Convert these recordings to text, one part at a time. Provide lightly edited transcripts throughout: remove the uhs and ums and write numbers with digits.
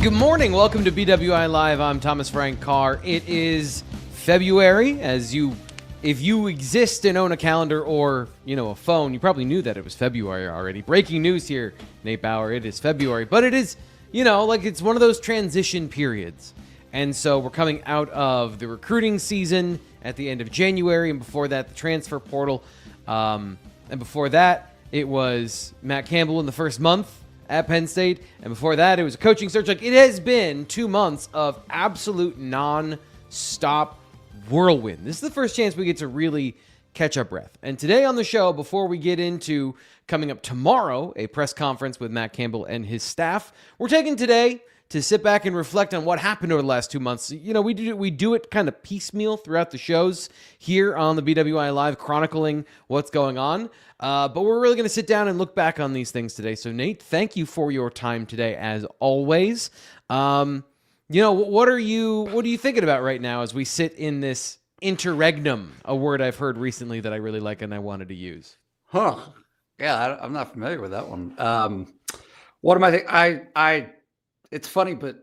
Good morning. Welcome to BWI Live. I'm Thomas Frank Carr. It is February. If you exist and own a calendar or, a phone, you probably knew that it was February already. Breaking news here, Nate Bauer. It is February, but it is, it's one of those transition periods. And so we're coming out of the recruiting season at the end of January, and before that, the transfer portal. And before that, it was Matt Campbell in the first month at Penn State, and before that, it was a coaching search. It has been 2 months of absolute non-stop whirlwind. This is the first chance we get to really catch our breath. And today on the show, before we get into coming up tomorrow, a press conference with Matt Campbell and his staff, we're taking today to sit back and reflect on what happened over the last 2 months. We do it kind of piecemeal throughout the shows here on the BWI Live, chronicling what's going on. But we're really going to sit down and look back on these things today. So, Nate, thank you for your time today, as always. What are you thinking about right now as we sit in this interregnum, a word I've heard recently that I really like and I wanted to use? Huh. Yeah, I'm not familiar with that one. What am I thinking? It's funny, but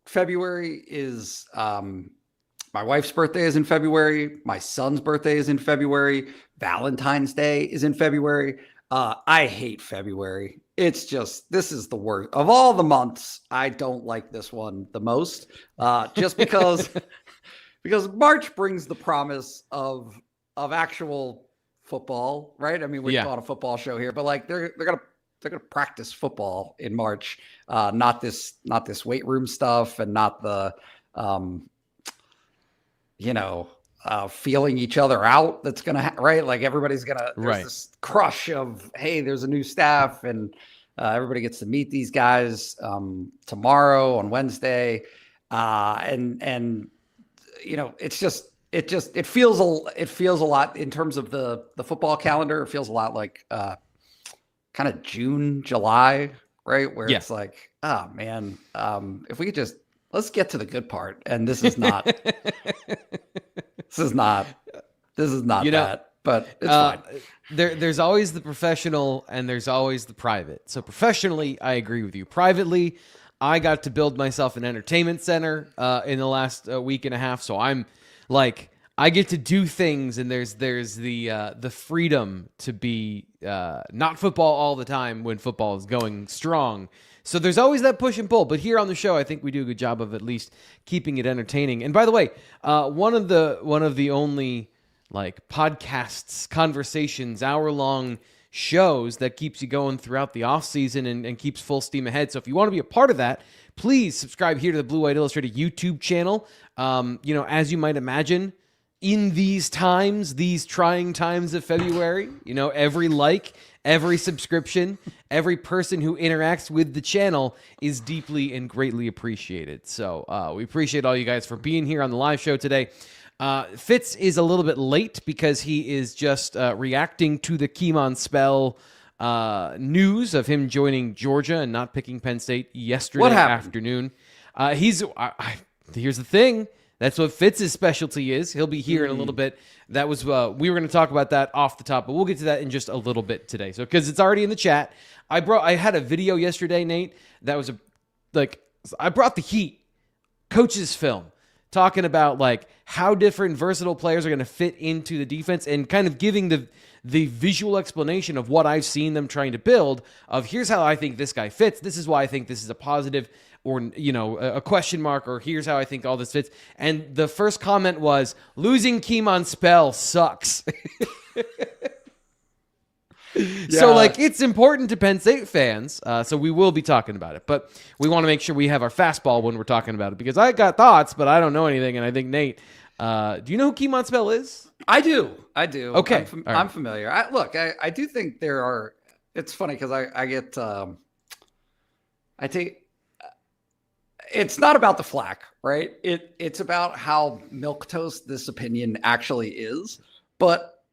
February is my wife's birthday is in February. My son's birthday is in February. Valentine's Day is in February. I hate February. It's just, this is the worst of all the months. I don't like this one the most, just because March brings the promise of actual football, right? I mean, we're on a football show here, but like they're gonna practice football in March, not this weight room stuff, and not the feeling each other out. That's gonna right. Like everybody's gonna there's this crush of, hey, there's a new staff, and everybody gets to meet these guys tomorrow on Wednesday, and it feels a lot in terms of the football calendar. It feels a lot like kind of June, July, right? Where it's like, oh man, if we could just, let's get to the good part. And this is not, that, but it's fine. There's always the professional and there's always the private. So professionally, I agree with you. Privately, I got to build myself an entertainment center in the last week and a half. So I'm like, I get to do things, and there's the freedom to be not football all the time when football is going strong. So there's always that push and pull. But here on the show, I think we do a good job of at least keeping it entertaining. And by the way, one of the only like podcasts, conversations, hour-long shows that keeps you going throughout the off season and keeps full steam ahead. So if you want to be a part of that, please subscribe here to the Blue White Illustrated YouTube channel. As you might imagine, in these trying times of February, every like, every subscription, every person who interacts with the channel is deeply and greatly appreciated. So we appreciate all you guys for being here on the live show today. Fitz is a little bit late because he is just reacting to the Kemon Spell news of him joining Georgia and not picking Penn State yesterday afternoon. Here's the thing. That's what Fitz's specialty is. He'll be here in a little bit. That was we were going to talk about that off the top, but we'll get to that in just a little bit today. So because it's already in the chat, I had a video yesterday, Nate. That was I brought the heat, coach's film, talking about like how different versatile players are going to fit into the defense, and kind of giving the visual explanation of what I've seen them trying to build. Of here's how I think this guy fits. This is why I think this is a positive, or a question mark, or here's how I think all this fits. And the first comment was, losing Kemon Spell sucks. So it's important to Penn State fans, so we will be talking about it, but we want to make sure we have our fastball when we're talking about it, because I got thoughts, but I don't know anything. And I think Nate, do you know who Kemon Spell is? I do. Okay. I'm familiar. I do think there are, it's funny because I get, I take, it's not about the flack, right? It's about how milquetoast this opinion actually is. But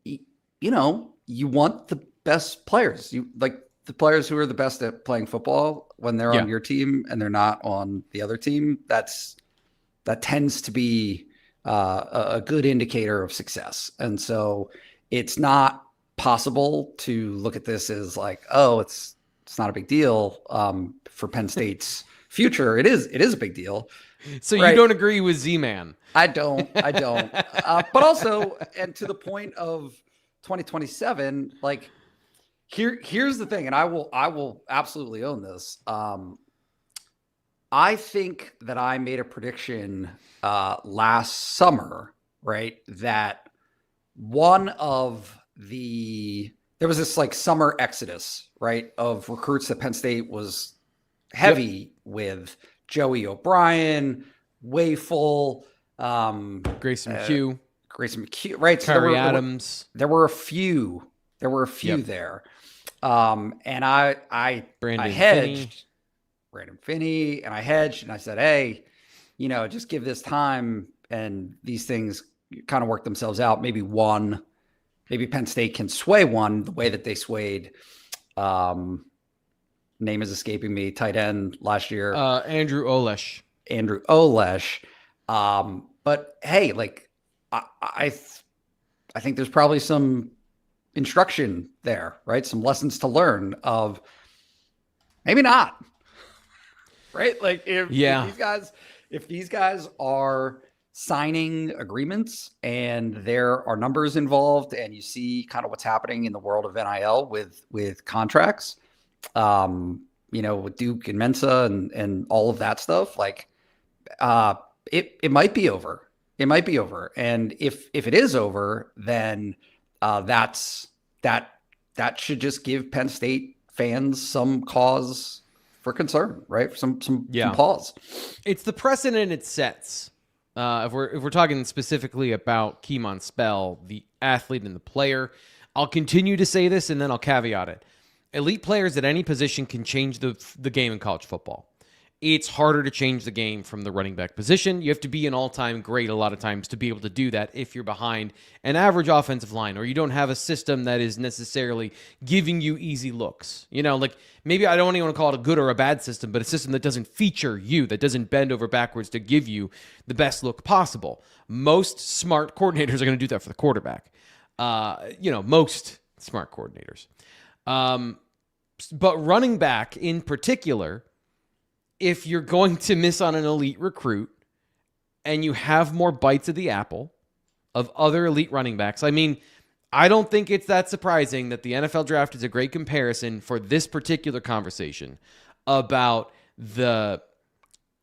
you want the best players. You like the players who are the best at playing football when they're on your team and they're not on the other team. That tends to be a good indicator of success. And so it's not possible to look at this as like, oh, it's it's not a big deal for Penn State's future. It is a big deal. So right? You don't agree with Z-Man? I don't. But also, and to the point of 2027, like here's the thing, and I will absolutely own this. I think that I made a prediction last summer, right? That there was this like summer exodus, right, of recruits that Penn State was heavy with. Joey O'Brien, Wayful, Grayson McHugh, right? Kyrie Adams. There were a few there. And I hedged Brandon Finney, and I hedged, and I said, hey, just give this time, and these things kind of work themselves out. Maybe Penn State can sway one the way that they swayed. Name is escaping me. Tight end last year, Andrew Olesh. But hey, like I think there's probably some instruction there, right? Some lessons to learn of maybe not, right? Like if these guys are signing agreements and there are numbers involved, and you see kind of what's happening in the world of NIL with contracts, with Duke and Mensa and all of that stuff, like it might be over. It might be over. And if it is over, then that should just give Penn State fans some cause for concern, right? Some pause. It's the precedent it sets. If we're talking specifically about Kemon Spell, the athlete and the player, I'll continue to say this and then I'll caveat it. Elite players at any position can change the game in college football. It's harder to change the game from the running back position. You have to be an all-time great a lot of times to be able to do that if you're behind an average offensive line or you don't have a system that is necessarily giving you easy looks. Like maybe I don't even want to call it a good or a bad system, but a system that doesn't feature you, that doesn't bend over backwards to give you the best look possible. Most smart coordinators are going to do that for the quarterback. Most smart coordinators. But running back in particular, if you're going to miss on an elite recruit and you have more bites of the apple of other elite running backs, I mean, I don't think it's that surprising that the NFL draft is a great comparison for this particular conversation about I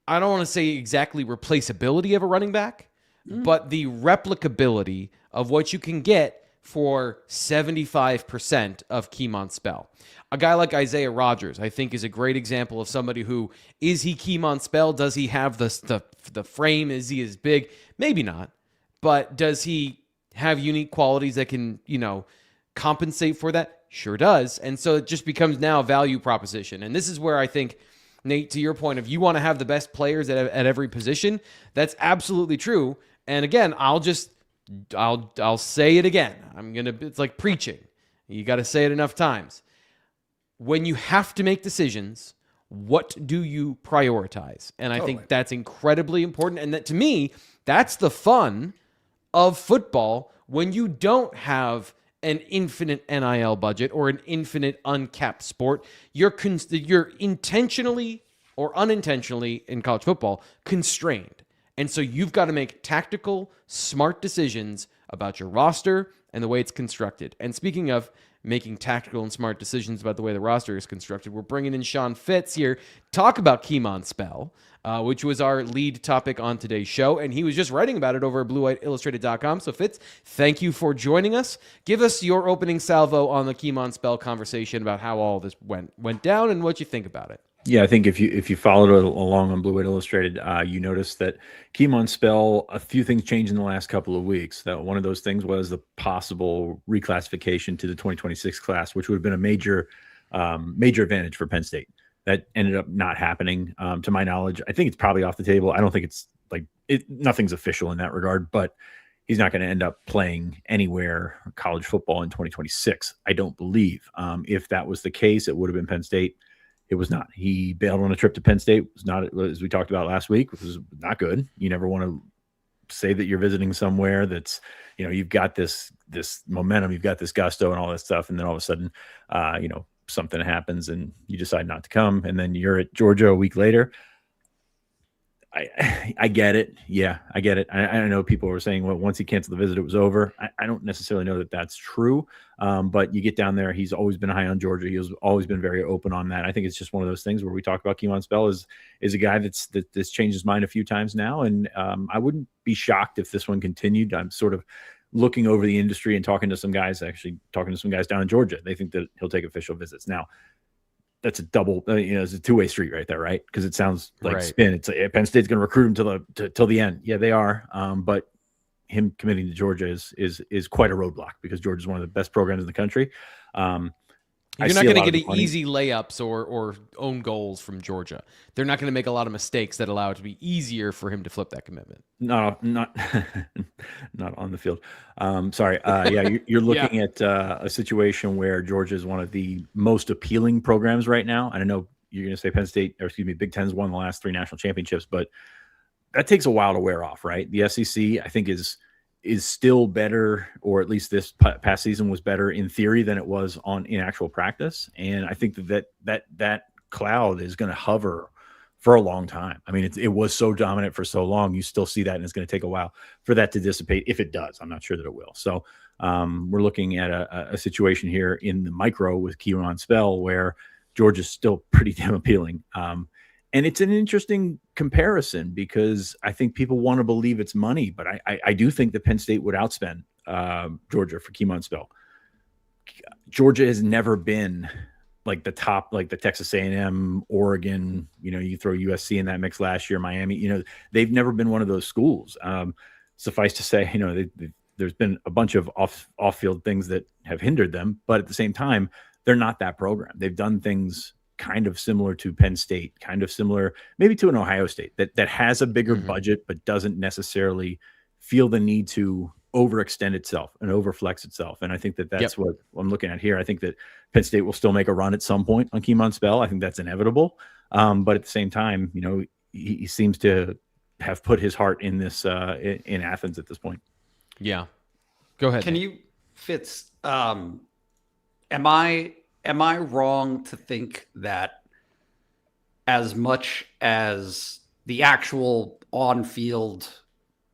don't want to say exactly replaceability of a running back, but the replicability of what you can get for 75% of Kemon Spell. A guy like Isaiah Rodgers, I think, is a great example of somebody who, is he Kemon Spell? Does he have the frame? Is he as big? Maybe not. But does he have unique qualities that can, compensate for that? Sure does. And so it just becomes now a value proposition. And this is where I think, Nate, to your point of you want to have the best players at every position, that's absolutely true. And again, I'll say it again. It's like preaching. You got to say it enough times. When you have to make decisions, what do you prioritize? And I think that's incredibly important. And that, to me, that's the fun of football when you don't have an infinite NIL budget or an infinite uncapped sport. You're intentionally or unintentionally in college football constrained. And so you've got to make tactical, smart decisions about your roster and the way it's constructed. And speaking of making tactical and smart decisions about the way the roster is constructed, we're bringing in Sean Fitz here, talk about Kemon Spell, which was our lead topic on today's show. And he was just writing about it over at BlueWhiteIllustrated.com. So Fitz, thank you for joining us. Give us your opening salvo on the Kemon Spell conversation about how all this went down and what you think about it. Yeah, I think if you followed along on Blue White Illustrated, you noticed that Kemon Spell, a few things changed in the last couple of weeks. That one of those things was the possible reclassification to the 2026 class, which would have been a major advantage for Penn State. That ended up not happening, to my knowledge. I think it's probably off the table. I don't think it's nothing's official in that regard, but he's not going to end up playing anywhere college football in 2026. I don't believe. If that was the case, it would have been Penn State. It was not. He bailed on a trip to Penn State. It was not, as we talked about last week, it was not good. You never want to say that you're visiting somewhere that's, you've got this momentum, you've got this gusto and all that stuff. And then all of a sudden, something happens and you decide not to come, and then you're at Georgia a week later. I get it. Yeah, I get it. I know people were saying, well, once he canceled the visit, it was over. I don't necessarily know that that's true. But you get down there, he's always been high on Georgia. He has always been very open on that. I think it's just one of those things where we talk about Kemon Spell is a guy that's changed his mind a few times now. And I wouldn't be shocked if this one continued. I'm sort of looking over the industry and talking to some guys down in Georgia. They think that he'll take official visits. Now, that's a double, it's a two-way street right there, right? Because it sounds like spin. It's Penn State's going to recruit him till the end. Yeah, they are. But him committing to Georgia is quite a roadblock because Georgia is one of the best programs in the country. You're not going to get easy layups or own goals from Georgia. They're not going to make a lot of mistakes that allow it to be easier for him to flip that commitment. Not on the field. Sorry. Yeah, you're looking at a situation where Georgia is one of the most appealing programs right now. And I know you're going to say Big Ten's won the last 3 national championships, but that takes a while to wear off, right? The SEC, I think, is still better, or at least this past season was better in theory than it was in actual practice. And I think that cloud is going to hover for a long time. I mean, it was so dominant for so long. You still see that, and it's going to take a while for that to dissipate. If it does, I'm not sure that it will. So we're looking at a situation here in the micro with Kemon Spell where Georgia's still pretty damn appealing. And it's an interesting comparison because I think people want to believe it's money, but I do think that Penn State would outspend Georgia for Kemon Spell. Georgia has never been like the top, like the Texas A&M, Oregon, you throw USC in that mix last year, Miami, they've never been one of those schools. Suffice to say, there's been a bunch of off-field things that have hindered them, but at the same time, they're not that program. They've done things kind of similar to Penn State, kind of similar maybe to an Ohio State that has a bigger budget, but doesn't necessarily feel the need to overextend itself and overflex itself. And I think that's what I'm looking at here. I think that Penn State will still make a run at some point on Kemon Spell. I think that's inevitable. But at the same time, he seems to have put his heart in this, in Athens at this point. Yeah. Go ahead. Can you, Fitz, am I wrong to think that as much as the actual on-field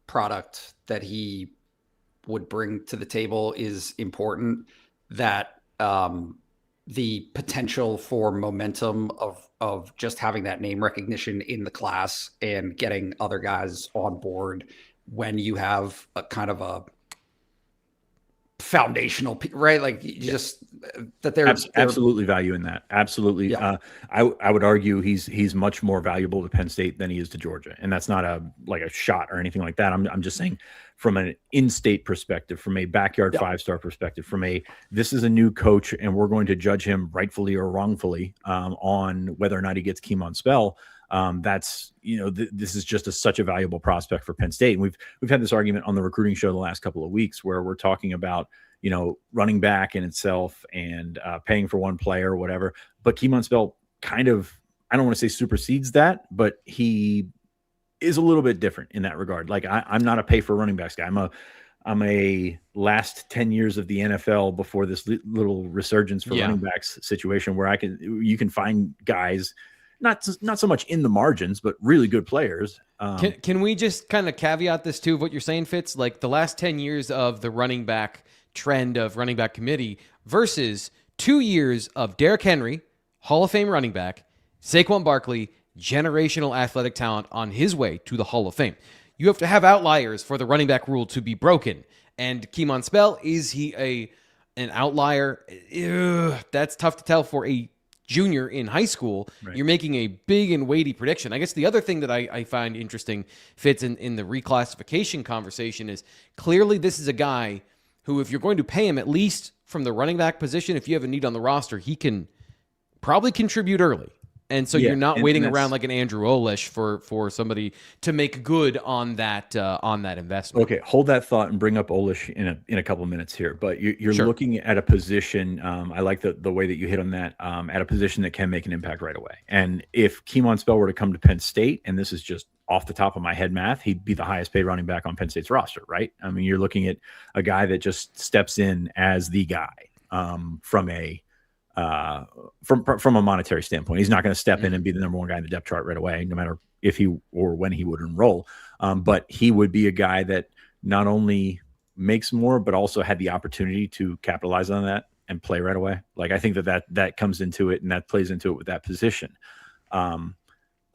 product that he would bring to the table is important, that the potential for momentum of just having that name recognition in the class and getting other guys on board when you have a kind of a foundational, right? Like just that there's absolutely value in that. Absolutely. Yeah. I would argue he's much more valuable to Penn State than he is to Georgia. And that's not a shot or anything like that. I'm just saying from an in-state perspective, from a backyard 5-star perspective, this is a new coach and we're going to judge him rightfully or wrongfully on whether or not he gets Kemon Spell. That's, this is just such a valuable prospect for Penn State. And we've had this argument on the recruiting show the last couple of weeks where we're talking about, running back in itself and paying for one player or whatever. But Kemon Spell kind of, I don't want to say supersedes that, but he is a little bit different in that regard. Like I'm not a pay for running backs guy. I'm a last 10 years of the NFL before this little resurgence for running backs situation where you can find guys not so much in the margins, but really good players. Can we just kind of caveat this too, of what you're saying, Fitz? Like the last 10 years of the running back trend of running back committee versus 2 years of Derrick Henry, Hall of Fame running back, Saquon Barkley, generational athletic talent on his way to the Hall of Fame. You have to have outliers for the running back rule to be broken. And Kemon Spell, is he an outlier? That's tough to tell for a junior in high school. Right. You're making a big and weighty prediction. I guess the other thing that I find interesting, Fits in the reclassification conversation, is clearly this is a guy who, if you're going to pay him, at least from the running back position, if you have a need on the roster, he can probably contribute early. And so you're not waiting around like an Andrew Olish for somebody to make good on that investment. Okay, hold that thought and bring up Olish in a couple of minutes here. But you're looking at a position. I like the way that you hit on that, at a position that can make an impact right away. And if Kemon Spell were to come to Penn State, and this is just off the top of my head math, he'd be the highest paid running back on Penn State's roster, right? I mean, you're looking at a guy that just steps in as the guy from a from a monetary standpoint. He's not going to step in and be the number one guy in the depth chart right away, no matter if he or when he would enroll. But he would be a guy that not only makes more, but also had the opportunity to capitalize on that and play right away. Like, I think that comes into it, and that plays into it with that position.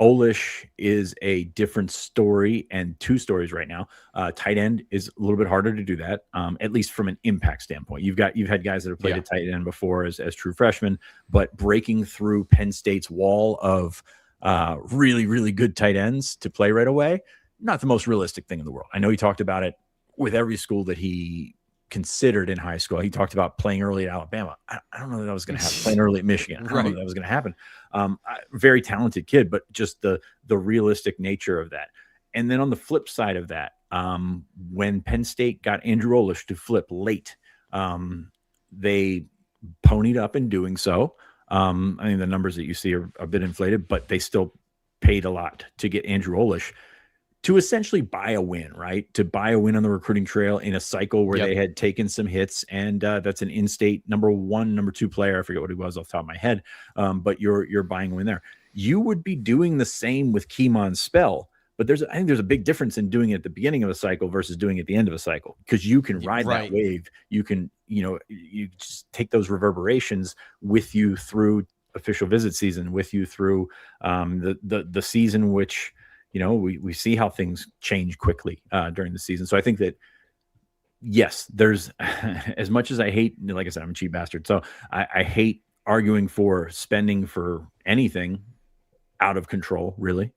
Olish is a different story, and two stories right now. Tight end is a little bit harder to do that, at least from an impact standpoint. You've had guys that have played at tight end before as true freshmen, but breaking through Penn State's wall of really, really good tight ends to play right away, not the most realistic thing in the world. I know he talked about it with every school that he considered in high school. He talked about playing early at Alabama. I don't know that was going to happen. Playing early at Michigan. I don't know that was going to happen. Very talented kid, but just the realistic nature of that. And then on the flip side of that, when Penn State got Andrew Olish to flip late, they ponied up in doing so. I mean, the numbers that you see are a bit inflated, but they still paid a lot to get Andrew Olish to essentially buy a win, right? To buy a win on the recruiting trail in a cycle where they had taken some hits, and that's an in-state number 1, number 2 player. I forget what he was off the top of my head, but you're buying a win there. You would be doing the same with Kemon Spell, but I think there's a big difference in doing it at the beginning of a cycle versus doing it at the end of a cycle, because you can ride that wave. You can, you just take those reverberations with you through official visit season, with you through the season, which, we see how things change quickly during the season. So I think that, yes, there's as much as I hate, like I said, I'm a cheap bastard. So I hate arguing for spending for anything out of control, really.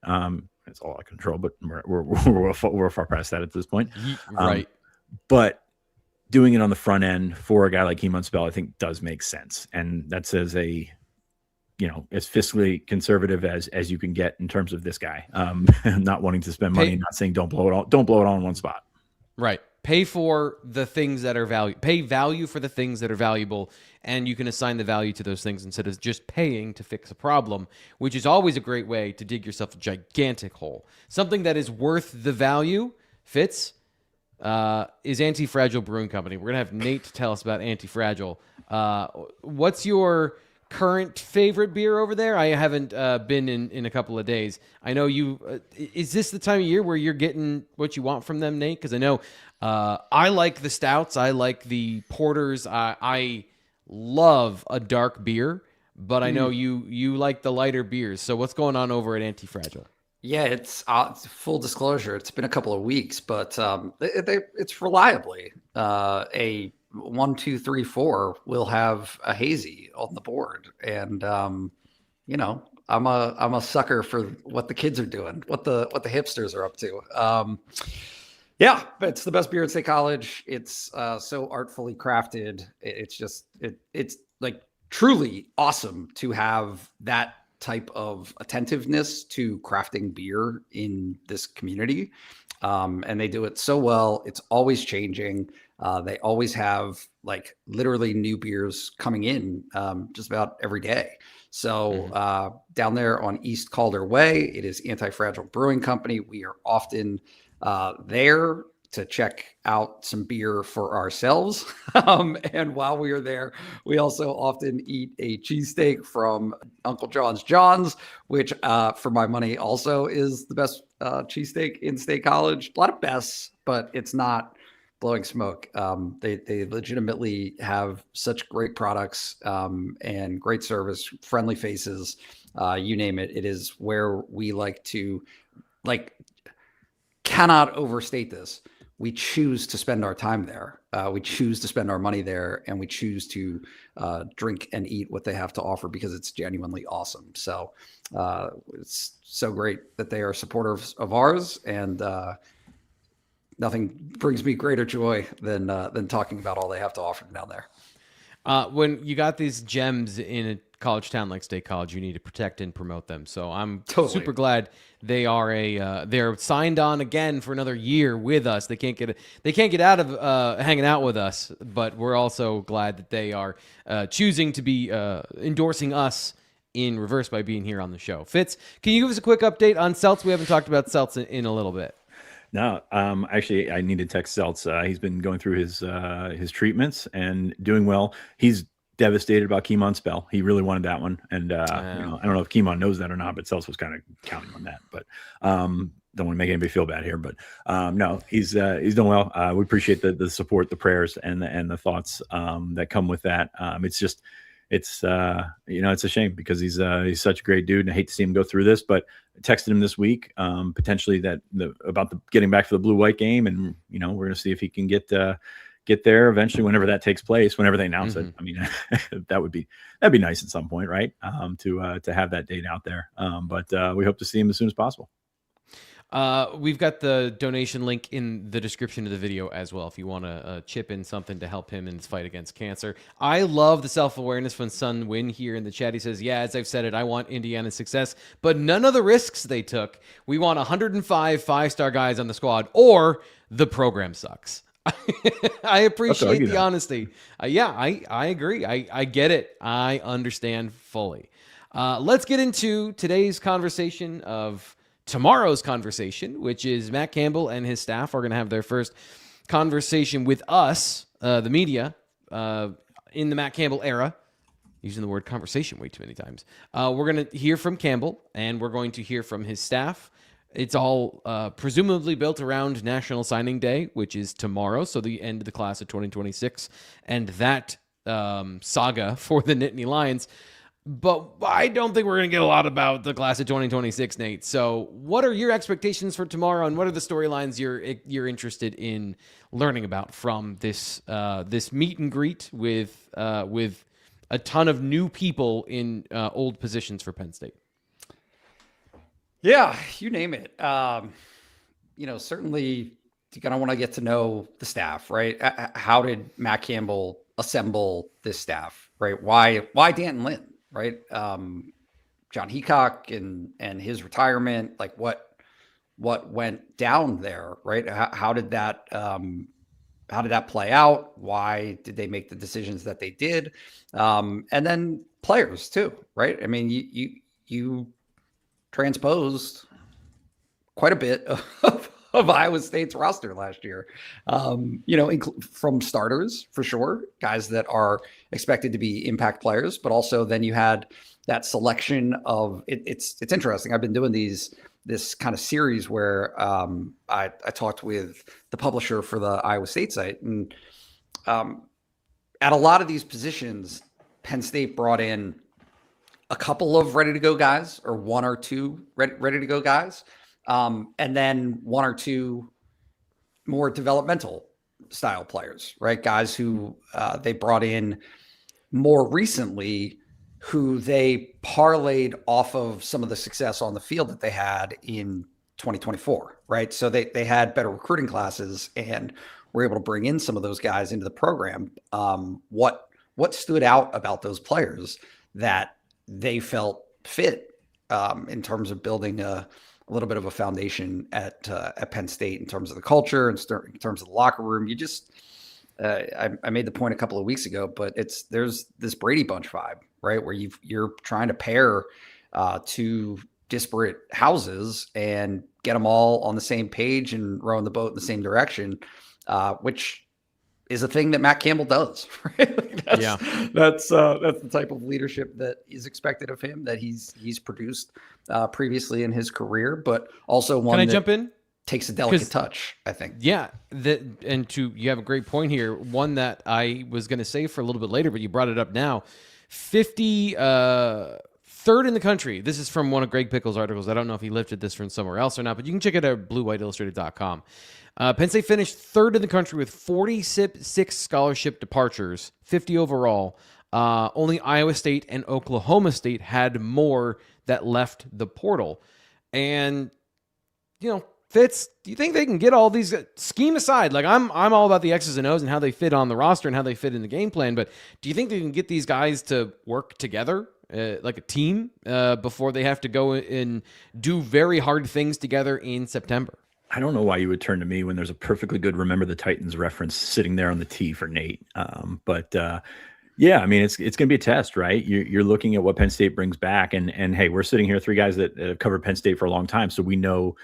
It's all out of control, but we're far past that at this point. Right. But doing it on the front end for a guy like Kemon Spell, I think does make sense. And that's as fiscally conservative as you can get in terms of this guy. Not wanting to spend money, not saying don't blow it all in one spot. Right. Pay for the things that are pay value for the things that are valuable, and you can assign the value to those things instead of just paying to fix a problem, which is always a great way to dig yourself a gigantic hole. Something that is worth the value, Fitz, is Antifragile Brewing Company. We're going to have Nate tell us about Antifragile. What's your current favorite beer over there? I haven't been in a couple of days. I know you. Is this the time of year where you're getting what you want from them, Nate? Because I know I like the stouts. I like the porters. I love a dark beer, but I know you like the lighter beers. So what's going on over at Antifragile? Yeah, it's full disclosure. It's been a couple of weeks, but it's reliably a 1, 2, 3, 4 will have a hazy on the board, and I'm a sucker for what the kids are doing, what the hipsters are up to. Yeah, but it's the best beer at State College. It's so artfully crafted. It's like truly awesome to have that type of attentiveness to crafting beer in this community. And they do it so well. It's always changing. They always have like literally new beers coming in just about every day. So down there on East Calder Way, it is Antifragile Brewing Company. We are often there to check out some beer for ourselves. And while we are there, we also often eat a cheesesteak from Uncle John's, which for my money also is the best cheesesteak in State College. A lot of bests, but it's not blowing smoke. They legitimately have such great products and great service, friendly faces, you name it. It is where we like to, cannot overstate this. We choose to spend our time there. We choose to spend our money there, and we choose to drink and eat what they have to offer because it's genuinely awesome. So it's so great that they are supporters of ours, and nothing brings me greater joy than talking about all they have to offer down there. When you got these gems in a college town like State College, you need to protect and promote them. So I'm super glad they are they're signed on again for another year with us. They can't get out of hanging out with us, but we're also glad that they are choosing to be endorsing us in reverse by being here on the show. Fitz, can you give us a quick update on Seltz? We haven't talked about Seltz in a little bit. No, actually, I need to text Seltz. He's been going through his treatments and doing well. He's devastated about Kemon Spell. He really wanted that one. And, I don't know if Kemon knows that or not, but Sells was kind of counting on that. But don't want to make anybody feel bad here. But no, he's doing well. We appreciate the support, the prayers, and the thoughts that come with that. It's a shame because he's such a great dude, and I hate to see him go through this. But I texted him this week, potentially about getting back for the blue-white game, and we're going to see if he can get there eventually, whenever that takes place, whenever they announce it. I mean, that'd be nice at some point, right? To have that date out there. But we hope to see him as soon as possible. We've got the donation link in the description of the video as well, if you want to chip in something to help him in his fight against cancer. I love the self-awareness when Sun Win here in the chat. He says, yeah, as I've said it, I want Indiana's success, but none of the risks they took. We want 105 five-star guys on the squad, or the program sucks. I appreciate the honesty. I agree. I get it. I understand fully. Let's get into today's conversation of tomorrow's conversation, which is Matt Campbell and his staff are going to have their first conversation with us, the media, in the Matt Campbell era. Using the word conversation way too many times. We're going to hear from Campbell, and we're going to hear from his staff. It's all presumably built around National Signing Day, which is tomorrow, so the end of the class of 2026, and that saga for the Nittany Lions. But I don't think we're going to get a lot about the class of 2026, Nate. So what are your expectations for tomorrow, and what are the storylines you're interested in learning about from this meet and greet with a ton of new people in old positions for Penn State? Yeah, you name it. Certainly you're going to want to get to know the staff, right? How did Matt Campbell assemble this staff, right? Why Danton Lynn, right? John Heacock and his retirement, like what went down there, right? How did that play out? Why did they make the decisions that they did? And then players too, right? I mean, you transposed quite a bit of Iowa State's roster last year, from starters for sure, guys that are expected to be impact players, but also then you had that selection of it's interesting. I've been doing this kind of series where I talked with the publisher for the Iowa State site, and at a lot of these positions, Penn State brought in a couple of ready to go guys, or one or two ready to go guys. And then one or two more developmental style players, right? Guys who they brought in more recently, who they parlayed off of some of the success on the field that they had in 2024, right? So they had better recruiting classes and were able to bring in some of those guys into the program. What stood out about those players that they felt fit in terms of building a little bit of a foundation at Penn State in terms of the culture and in terms of the locker room. You just, I made the point a couple of weeks ago, but there's this Brady Bunch vibe, right? Where you're trying to pair two disparate houses and get them all on the same page and rowing the boat in the same direction, which is a thing that Matt Campbell does, right? That's the type of leadership that is expected of him, that he's produced previously in his career, but also one. Can I jump in? Takes a delicate touch, I think. Yeah, you have a great point here. One that I was going to say for a little bit later, but you brought it up now. 53rd in the country. This is from one of Greg Pickle's articles. I don't know if he lifted this from somewhere else or not, but you can check it out at BlueWhiteIllustrated.com. Penn State finished third in the country with 46 scholarship departures, 50 overall. Only Iowa State and Oklahoma State had more that left the portal. And, Fitz, do you think they can get all these, scheme aside, like I'm all about the X's and O's and how they fit on the roster and how they fit in the game plan, but do you think they can get these guys to work together like a team before they have to go and do very hard things together in September? I don't know why you would turn to me when there's a perfectly good Remember the Titans reference sitting there on the tee for Nate. Yeah, I mean, it's going to be a test, right? You're looking at what Penn State brings back, and hey, we're sitting here, three guys that have covered Penn State for a long time, so we know,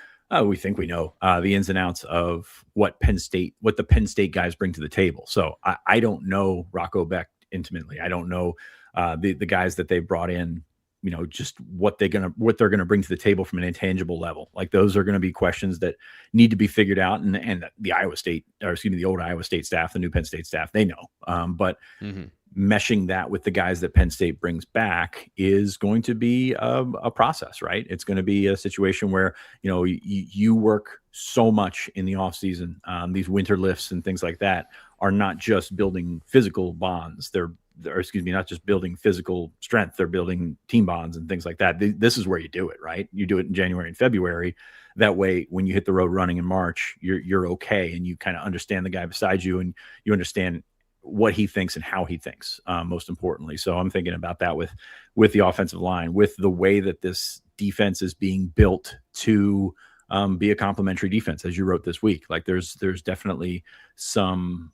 we think we know the ins and outs of what the Penn State guys bring to the table. So I don't know Rocco Beck intimately. I don't know the guys that they brought in, just what they're gonna bring to the table from an intangible level. Like those are going to be questions that need to be figured out. And the old Iowa State staff, the new Penn State staff, they know. But meshing that with the guys that Penn State brings back is going to be a process, right? It's going to be a situation where, you work so much in the off season. These winter lifts and things like that are not just building physical bonds. Not just building physical strength. They're building team bonds and things like that. This is where you do it, right? You do it in January and February. That way, when you hit the road running in March, you're okay, and you kind of understand the guy beside you, and you understand what he thinks and how he thinks, most importantly. So I'm thinking about that with the offensive line, with the way that this defense is being built to be a complementary defense, as you wrote this week. Like there's definitely some,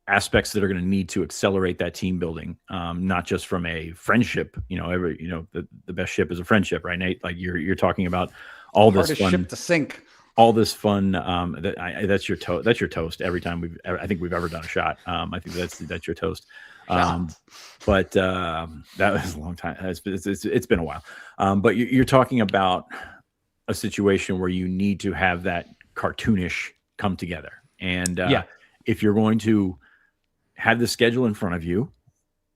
aspects that are going to need to accelerate that team building, not just from a friendship. The best ship is a friendship, right, Nate? Like you're talking about all this fun ship to sink. All this fun. That's your toast. That's your toast. Every time I think we've ever done a shot. I think that's your toast. But that was a long time. It's been a while. But you're talking about a situation where you need to have that cartoonish come together. And if you're going to have the schedule in front of you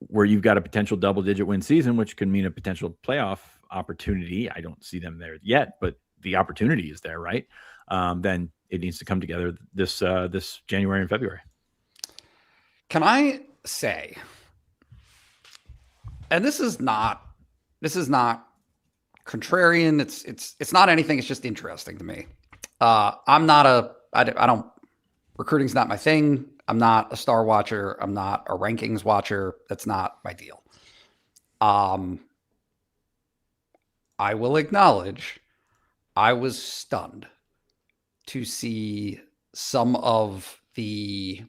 where you've got a potential double-digit win season, which could mean a potential playoff opportunity. I don't see them there yet, but the opportunity is there, right? Then it needs to come together this January and February. Can I say, and this is not contrarian. It's not anything. It's just interesting to me. Recruiting's not my thing. I'm not a star watcher. I'm not a rankings watcher. That's not my deal. I will acknowledge I was stunned to see some of the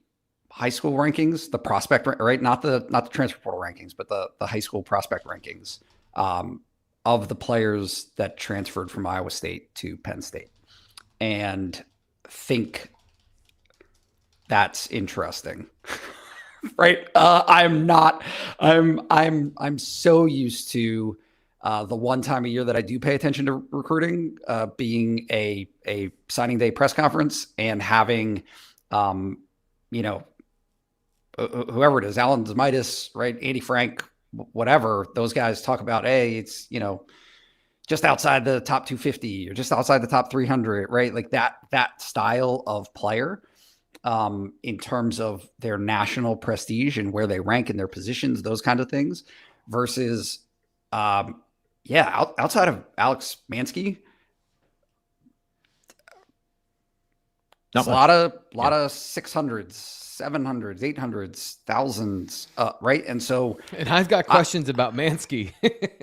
high school rankings, the prospect, right? Not the transfer portal rankings, but the high school prospect rankings of the players that transferred from Iowa State to Penn State, and think that's interesting. Right. I'm so used to the one time a year that I do pay attention to recruiting, being a signing day press conference and having, whoever it is, Alan Zamitis, right? Andy Frank, whatever, those guys talk about, hey, it's, just outside the top 250 or just outside the top 300, right? Like that style of player, in terms of their national prestige and where they rank in their positions, those kind of things, versus, outside of Alex Mansky, a lot of 600s, 700s, 800s, thousands, right? And I've got questions about Mansky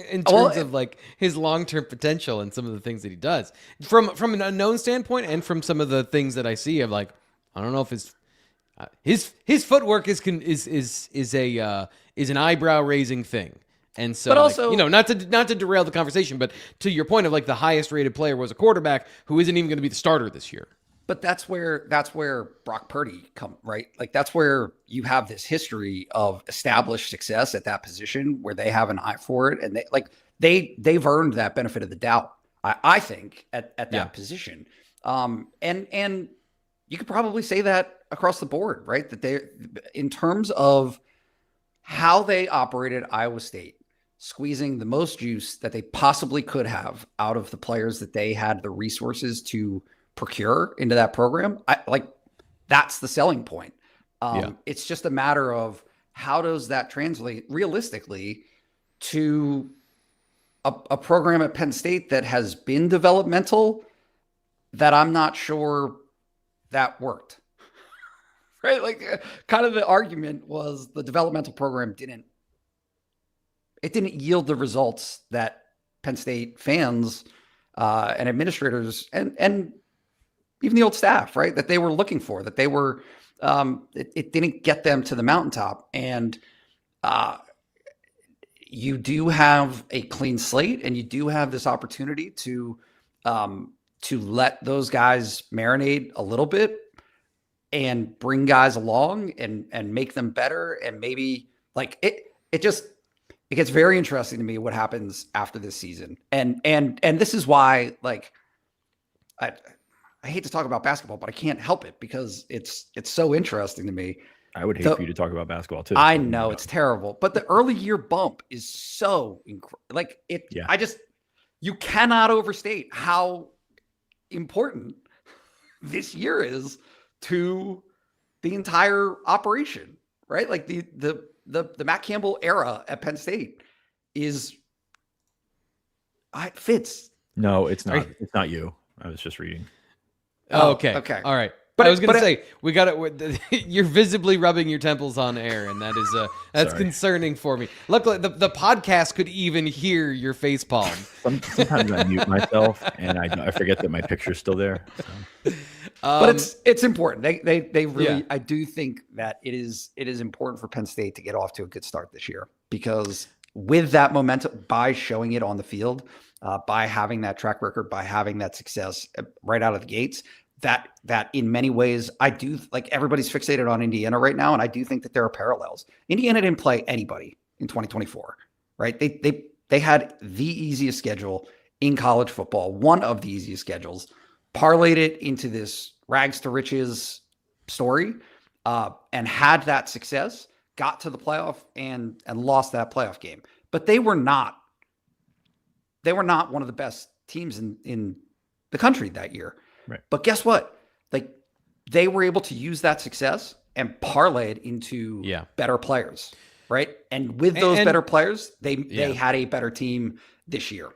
in terms of like his long-term potential and some of the things that he does from an unknown standpoint, and from some of the things that I see of like, I don't know if his footwork is an eyebrow raising thing. And so, but also, not to derail the conversation, but to your point of like the highest rated player was a quarterback who isn't even going to be the starter this year. But that's where Brock Purdy right? Like that's where you have this history of established success at that position where they have an eye for it, and they've earned that benefit of the doubt. I think at that position, and you could probably say that across the board, right? That they, in terms of how they operated Iowa State, squeezing the most juice that they possibly could have out of the players that they had the resources to procure into that program. That's the selling point. It's just a matter of how does that translate realistically to a program at Penn State that has been developmental, that I'm not sure that worked. Right? Like kind of the argument was the developmental program didn't yield the results that Penn State fans and administrators and even the old staff, right, that they were looking for, that they were, it didn't get them to the mountaintop. And you do have a clean slate, and you do have this opportunity to let those guys marinate a little bit. and bring guys along and make them better. And maybe like it gets very interesting to me what happens after this season. And this is why, like, I hate to talk about basketball, but I can't help it because it's so interesting to me. I would hate for you to talk about basketball too. I know it's terrible, but the early year bump is so like it. Yeah. You cannot overstate how important this year is to the entire operation, right? Like the Matt Campbell era at Penn State Fitz. No, it's not. It's not you. I was just reading. Oh, okay. Okay. All right. But I was going to say, we got it. You're visibly rubbing your temples on air, and that's concerning for me. Luckily, the podcast could even hear your face palm. Sometimes I mute myself, and I forget that my picture's still there. So. But it's important. They really. I do think that it is important for Penn State to get off to a good start this year, because with that momentum, by showing it on the field, by having that track record, by having that success right out of the gates. That in many ways, I do like everybody's fixated on Indiana right now. And I do think that there are parallels. Indiana didn't play anybody in 2024, right? They had the easiest schedule in college football, one of the easiest schedules, parlayed it into this rags to riches story, and had that success, got to the playoff and lost that playoff game. But they were not one of the best teams in the country that year. Right. But guess what? Like, they were able to use that success and parlay it into better players, right? And with those better players, they had a better team this year.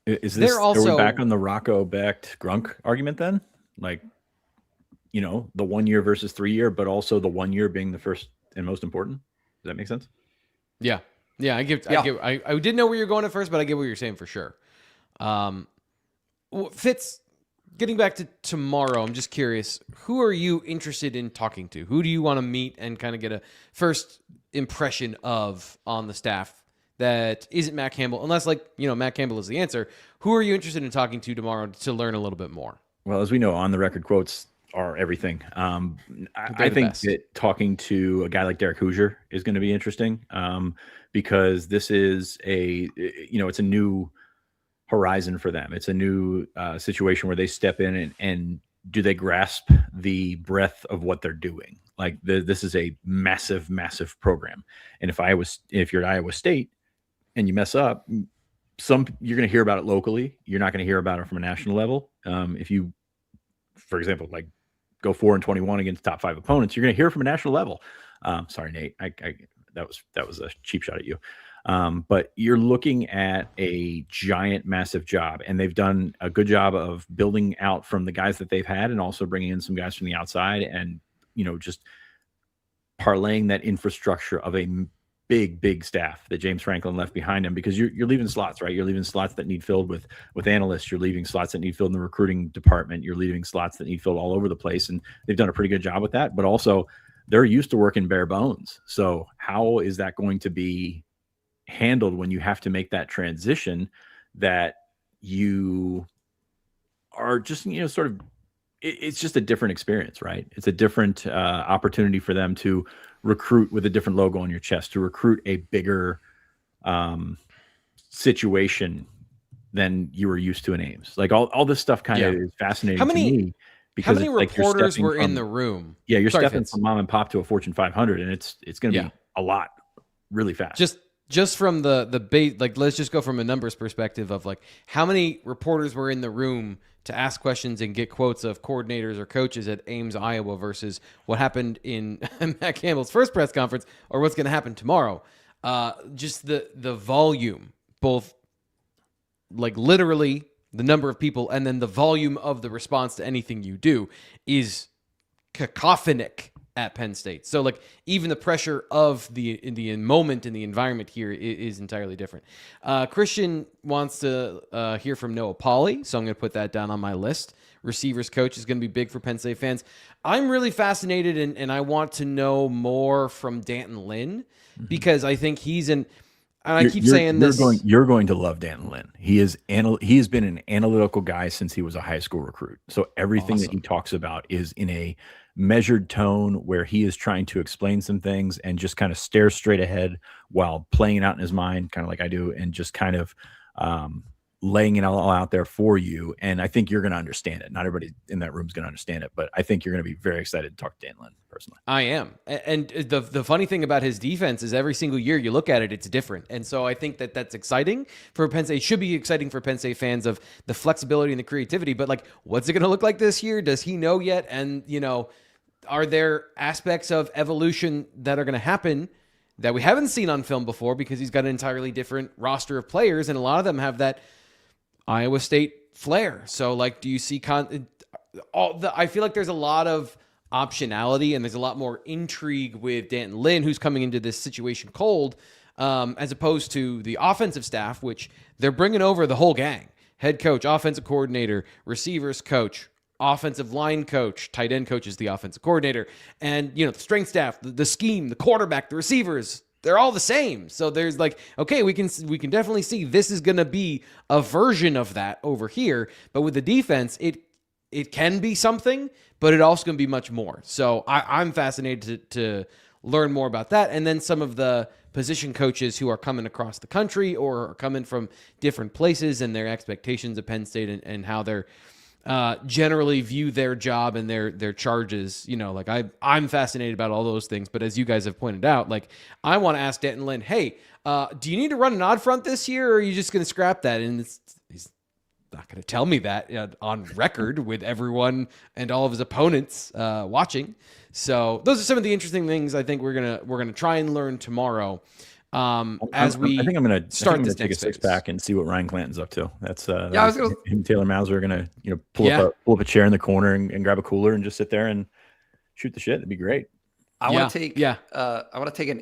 Is this are we back on the Rocco-backed Grunk argument then? Like, the 1 year versus 3 year, but also the 1 year being the first and most important. Does that make sense? Yeah. Yeah. I didn't know where you're going at first, but I get what you're saying for sure. Fitz, getting back to tomorrow, I'm just curious, who are you interested in talking to? Who do you want to meet and kind of get a first impression of on the staff that isn't Matt Campbell? Unless, Matt Campbell is the answer. Who are you interested in talking to tomorrow to learn a little bit more? Well, as we know, on the record quotes are everything. I think that talking to a guy like Derek Hoosier is going to be interesting, because this is it's a new horizon for them. It's a new situation where they step in and do they grasp the breadth of what they're doing? Like this is a massive, massive program. And if you're at Iowa State and you mess up, you're going to hear about it locally. You're not going to hear about it from a national level. If you, for example, like go 4-21 against top 5 opponents, you're going to hear from a national level. Sorry, Nate. That was a cheap shot at you. But you're looking at a giant, massive job, and they've done a good job of building out from the guys that they've had, and also bringing in some guys from the outside, and just parlaying that infrastructure of a big staff that James Franklin left behind him, because you're leaving slots, right? You're leaving slots that need filled with analysts. You're leaving slots that need filled in the recruiting department. You're leaving slots that need filled all over the place, and they've done a pretty good job with that. But also, they're used to working bare bones. So how is that going to be handled when you have to make that transition, that you are just sort of, it's just a different experience, right? It's a different opportunity for them to recruit with a different logo on your chest, to recruit a bigger situation than you were used to in Ames. Like all this stuff kind of is fascinating to me, because how many reporters were in the room? Yeah, you're stepping from mom and pop to a Fortune 500, and it's going to be a lot really fast. Just from the base, like, let's just go from a numbers perspective of like how many reporters were in the room to ask questions and get quotes of coordinators or coaches at Ames, Iowa, versus what happened in Matt Campbell's first press conference, or what's going to happen tomorrow. Just the volume, both like literally the number of people and then the volume of the response to anything you do is cacophonic at Penn State. So like even the pressure of the moment in the environment here is entirely different. Christian wants to hear from Noah Pauley, so I'm going to put that down on my list. Receivers coach is going to be big for Penn State fans. I'm really fascinated and I want to know more from Danton Lynn, because I think he's an, and I keep saying this. You're going to love Danton Lynn. He has been an analytical guy since he was a high school recruit. So everything that he talks about is in a measured tone where he is trying to explain some things and just kind of stare straight ahead while playing it out in his mind, kind of like I do, and just kind of laying it all out there for you. And I think you're going to understand it. Not everybody in that room is going to understand it, but I think you're going to be very excited to talk to Dan Lin personally. I am. And the funny thing about his defense is every single year you look at it, it's different. And so I think that that's exciting for Penn State. It should be exciting for Penn State fans of the flexibility and the creativity, but like, what's it going to look like this year? Does he know yet? And, you know, are there aspects of evolution that are going to happen that we haven't seen on film before because he's got an entirely different roster of players, and a lot of them have that Iowa State flair. So, like, do you see I feel like there's a lot of optionality and there's a lot more intrigue with Dan Lin, who's coming into this situation cold, as opposed to the offensive staff, which they're bringing over the whole gang. Head coach, offensive coordinator, receivers coach, offensive line coach, tight end coach is the offensive coordinator, and, you know, the strength staff, the scheme, the quarterback, the receivers, they're all the same. So there's like, okay, we can definitely see this is going to be a version of that over here. But with the defense, it can be something, but it also can be much more. So I'm fascinated to learn more about that. And then some of the position coaches who are coming across the country or are coming from different places and their expectations of Penn State and how they're generally view their job and their charges. You know, like I'm fascinated about all those things, but as you guys have pointed out, like, I want to ask Denton Lin, hey, do you need to run an odd front this year, or are you just going to scrap that? And he's not going to tell me that on record with everyone and all of his opponents watching. So those are some of the interesting things I think we're gonna try and learn tomorrow. I think I'm going to take a six pack and see what Ryan Clanton's up to. That's him and Taylor Mauser are going to pull up a chair in the corner and grab a cooler and just sit there and shoot the shit. That'd be great. I want to take an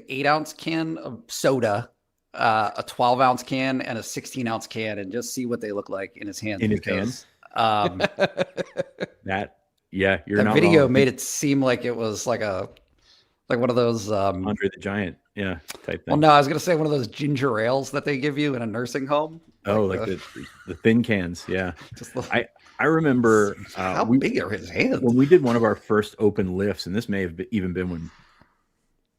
8-ounce can of soda, a 12-ounce can, and a 16-ounce can, and just see what they look like in his hands. That not video wrong. Made it seem like it was like one of those Andre the Giant type thing. Well, no, I was gonna say one of those ginger ales that they give you in a nursing home. Oh, like the thin cans. Yeah. I remember how big are his hands? When we did one of our first open lifts, and this may have even been when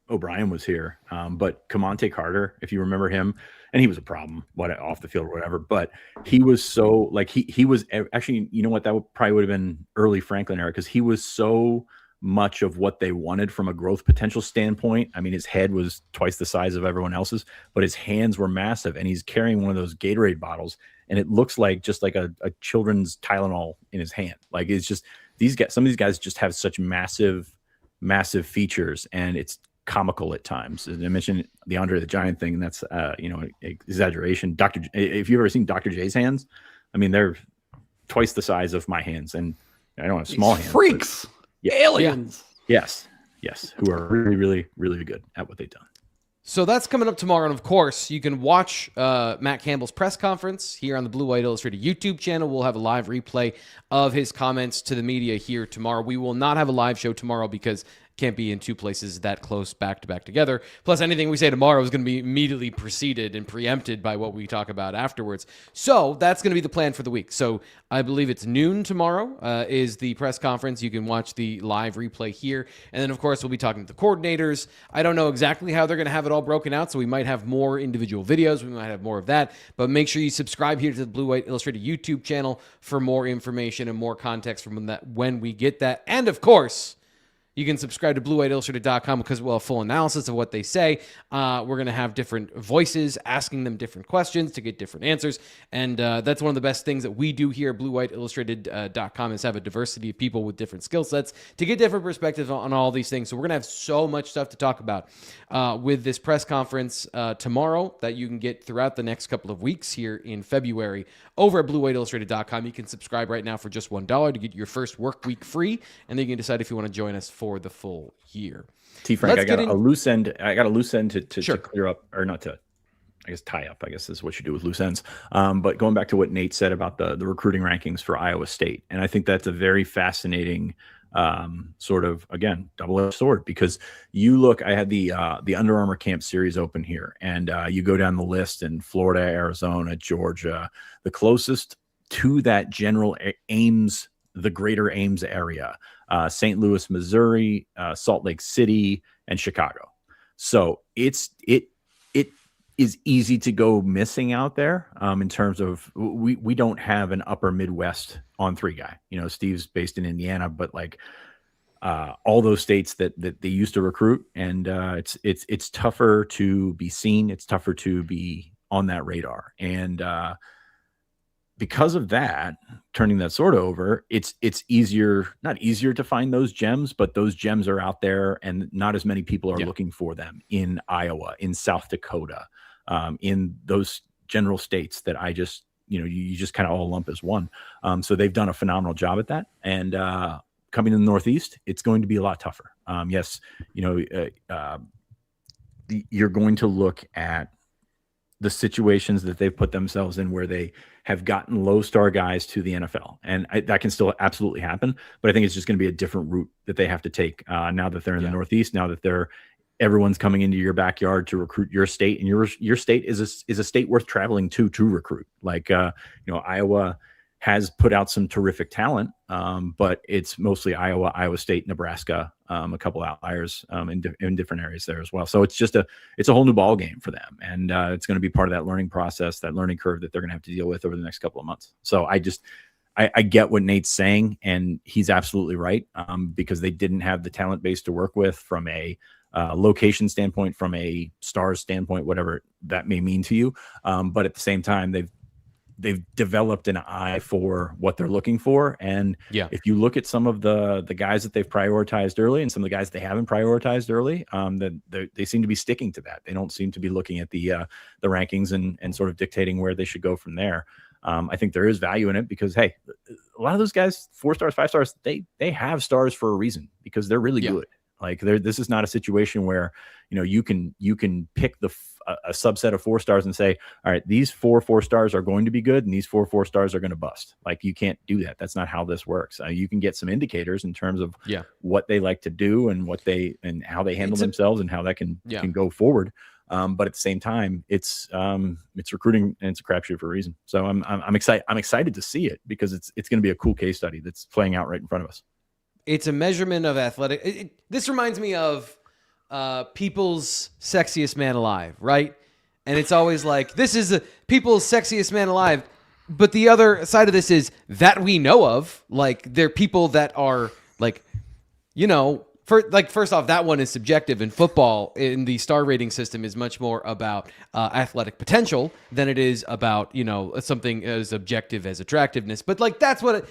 O'Brien was here, but Camonte Carter, if you remember him, and he was a problem off the field or whatever, but he was so like he was actually, you know what, that probably would have been early Franklin era, because he was so much of what they wanted from a growth potential standpoint. I mean, his head was twice the size of everyone else's, but his hands were massive, and he's carrying one of those Gatorade bottles, and it looks like just like a children's Tylenol in his hand. Like, it's just some of these guys just have such massive features, and it's comical at times. As I mentioned the Andre the Giant thing, and that's exaggeration. If you've ever seen Dr. J's hands, I mean, they're twice the size of my hands, and I don't have small hands. Freaks. Yeah. Aliens. Yes. Who are really, really, really good at what they've done. So that's coming up tomorrow. And of course, you can watch Matt Campbell's press conference here on the Blue White Illustrated YouTube channel. We'll have a live replay of his comments to the media here tomorrow. We will not have a live show tomorrow because can't be in two places that close back to back together. Plus, anything we say tomorrow is going to be immediately preceded and preempted by what we talk about afterwards. So that's going to be the plan for the week. So I believe it's noon tomorrow is the press conference. You can watch the live replay here. And then, of course, we'll be talking to the coordinators. I don't know exactly how they're going to have it all broken out, so we might have more individual videos. We might have more of that. But make sure you subscribe here to the Blue White Illustrated YouTube channel for more information and more context from that when we get that. And, of course, you can subscribe to BlueWhiteIllustrated.com because we'll have full analysis of what they say. We're going to have different voices asking them different questions to get different answers. And that's one of the best things that we do here at BlueWhiteIllustrated.com is have a diversity of people with different skill sets to get different perspectives on all these things. So we're going to have so much stuff to talk about with this press conference tomorrow that you can get throughout the next couple of weeks here in February over at BlueWhiteIllustrated.com. You can subscribe right now for just $1 to get your first work week free, and then you can decide if you want to join us for the full year. Frank, I got a loose end to clear up, or not to, I guess, tie up, I guess is what you do with loose ends. But going back to what Nate said about the recruiting rankings for Iowa State, and I think that's a very fascinating sort of, again, double-edged sword, because you look, I had the Under Armour Camp Series open here, and you go down the list in Florida, Arizona, Georgia, the closest to that general Ames, the greater Ames area, St. Louis, Missouri, Salt Lake City, and Chicago. So it is easy to go missing out there in terms of we don't have an upper Midwest on 3 guy. Steve's based in Indiana, but like all those states that they used to recruit, and it's tougher to be seen. It's tougher to be on that radar, and because of that, turning that sort of over, it's not easier to find those gems, but those gems are out there, and not as many people are looking for them in Iowa, in South Dakota, in those general states that I just, you just kind of all lump as one. So they've done a phenomenal job at that. And coming in the Northeast, it's going to be a lot tougher. Yes, you're going to look at the situations that they've put themselves in where they have gotten low star guys to the NFL. And that can still absolutely happen, but I think it's just going to be a different route that they have to take now that they're in the Northeast, now that everyone's coming into your backyard to recruit your state, and your state is a state worth traveling to recruit. Like, Iowa has put out some terrific talent, but it's mostly Iowa State, Nebraska, a couple outliers in different areas there as well. So it's a whole new ball game for them, and it's going to be part of that learning process, that learning curve that they're going to have to deal with over the next couple of months. So I get what Nate's saying, and he's absolutely right, because they didn't have the talent base to work with from a location standpoint, from a stars standpoint, whatever that may mean to you. But at the same time, they've developed an eye for what they're looking for. And if you look at some of the guys that they've prioritized early and some of the guys they haven't prioritized early, they seem to be sticking to that. They don't seem to be looking at the rankings and sort of dictating where they should go from there. I think there is value in it because, hey, a lot of those guys, 4 stars, 5 stars, they have stars for a reason because they're really good. Like this is not a situation where, you can pick a subset of 4 stars and say, all right, these 4 stars are going to be good and these 4 stars are going to bust. Like, you can't do that. That's not how this works. You can get some indicators in terms of what they like to do and how they handle themselves and how that can go forward. But at the same time, it's recruiting, and it's a crapshoot for a reason. So I'm excited. I'm excited to see it because it's going to be a cool case study that's playing out right in front of us. It's a measurement of athletic. This reminds me of People's Sexiest Man Alive, right? And it's always like, this is People's Sexiest Man Alive. But the other side of this is that we know of, like, they're people that are like, first off, that one is subjective. In football, in the star rating system, is much more about athletic potential than it is about, something as objective as attractiveness. But that's what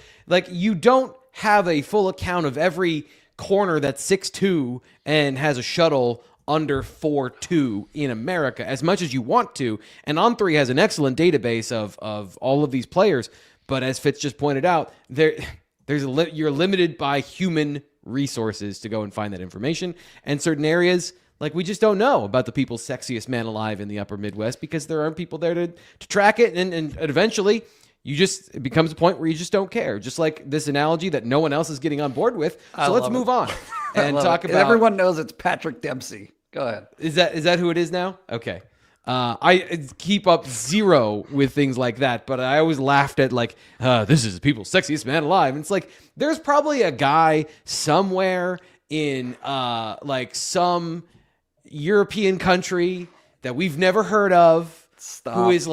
you don't have a full account of every corner that's 6'2" and has a shuttle under 4'2" in America as much as you want to. And On3 has an excellent database of all of these players. But as Fitz just pointed out, you're limited by human resources to go and find that information. And certain areas, we just don't know about the People's Sexiest Man Alive in the upper Midwest because there aren't people there to track it. And eventually it becomes a point where you just don't care. Just like this analogy that no one else is getting on board with. So let's move on and talk about. Everyone knows it's Patrick Dempsey. Go ahead. Is that who it is now? Okay. I keep up 0 with things like that, but I always laughed at this is People's Sexiest Man Alive. And it's there's probably a guy somewhere in some European country that we've never heard of. Stop. Who is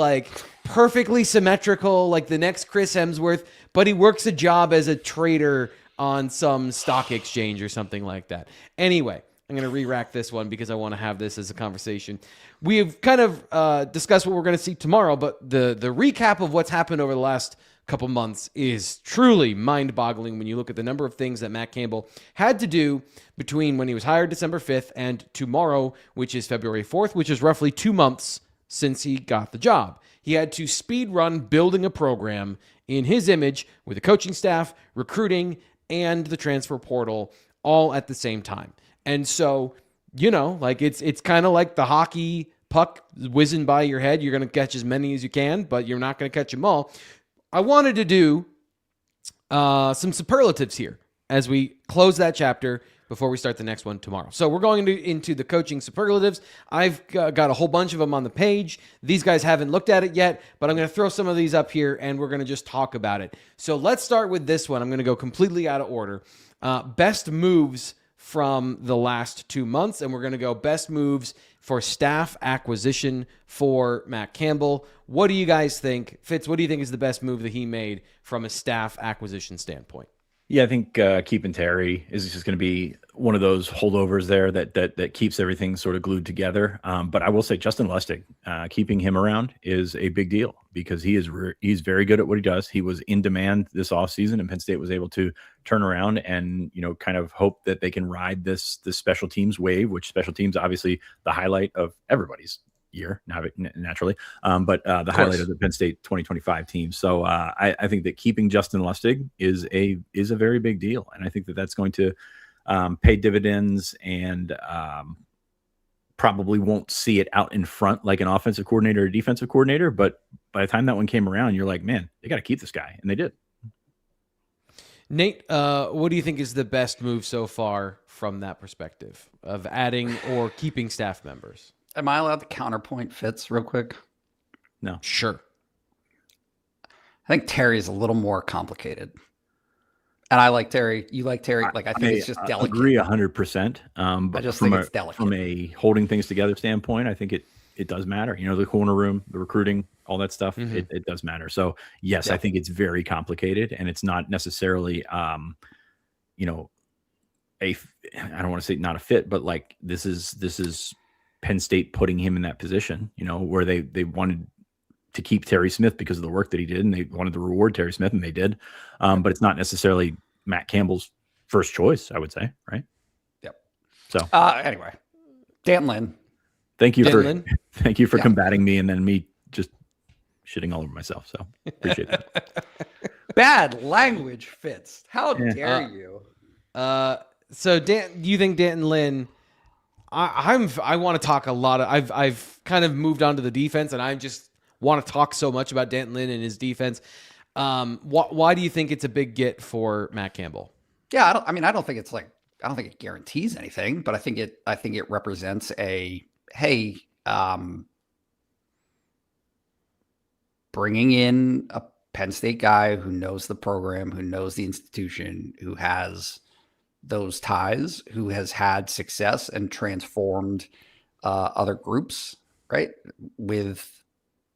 perfectly symmetrical, like the next Chris Hemsworth, but he works a job as a trader on some stock exchange or something like that. Anyway, I'm going to re-rack this one because I want to have this as a conversation. We've kind of discussed what we're going to see tomorrow, but the recap of what's happened over the last couple months is truly mind-boggling when you look at the number of things that Matt Campbell had to do between when he was hired December 5th and tomorrow, which is February 4th, which is roughly 2 months since he got the job. He had to speed run building a program in his image with the coaching staff, recruiting, and the transfer portal all at the same time. And so, it's kind of like the hockey puck whizzing by your head. You're going to catch as many as you can, but you're not going to catch them all. I wanted to do some superlatives here as we close that chapter before we start the next one tomorrow. So we're going into the coaching superlatives. I've got a whole bunch of them on the page. These guys haven't looked at it yet, but I'm going to throw some of these up here and we're going to just talk about it. So let's start with this one. I'm going to go completely out of order. Best moves from the last 2 months, and we're going to go best moves for staff acquisition for Matt Campbell. What do you guys think? Fitz, what do you think is the best move that he made from a staff acquisition standpoint? Yeah, I think keeping Terry is just going to be one of those holdovers there that keeps everything sort of glued together. But I will say Justin Lustig, keeping him around is a big deal because he's very good at what he does. He was in demand this offseason, and Penn State was able to turn around and kind of hope that they can ride this special teams wave, which special teams obviously the highlight of everybody's year naturally, but the highlight of the Penn State 2025 team. So I think that keeping Justin Lustig is a very big deal, and I think that that's going to pay dividends, and probably won't see it out in front like an offensive coordinator or defensive coordinator, but by the time that one came around, you're like, man, they got to keep this guy, and they did. Nate, what do you think is the best move so far from that perspective of adding or keeping staff members? Am I allowed to counterpoint Fitz real quick? No. Sure. I think Terry is a little more complicated. And I like Terry. You like Terry. Like, I think it's just delicate. I agree 100%. But I just think it's delicate. From a holding things together standpoint, I think it does matter. The corner room, the recruiting, all that stuff, it does matter. So yes, I think it's very complicated, and it's not necessarily, I don't want to say not a fit, but like this is Penn State putting him in that position, where they wanted to keep Terry Smith because of the work that he did, and they wanted to reward Terry Smith, and they did. But it's not necessarily Matt Campbell's first choice, I would say, right? Yep. So anyway, Dan Lynn. Thank you for combating me, and then me just shitting all over myself. So appreciate that. Bad language, Fitz. How dare you? So Dan, do you think Danton Lynn? I want to talk a lot of. I've kind of moved on to the defense, and I just want to talk so much about Danton Lynn and his defense. Why do you think it's a big get for Matt Campbell? Yeah, I don't think it guarantees anything, but I think it represents bringing in a Penn State guy who knows the program, who knows the institution, who has those ties, who has had success and transformed other groups, right, with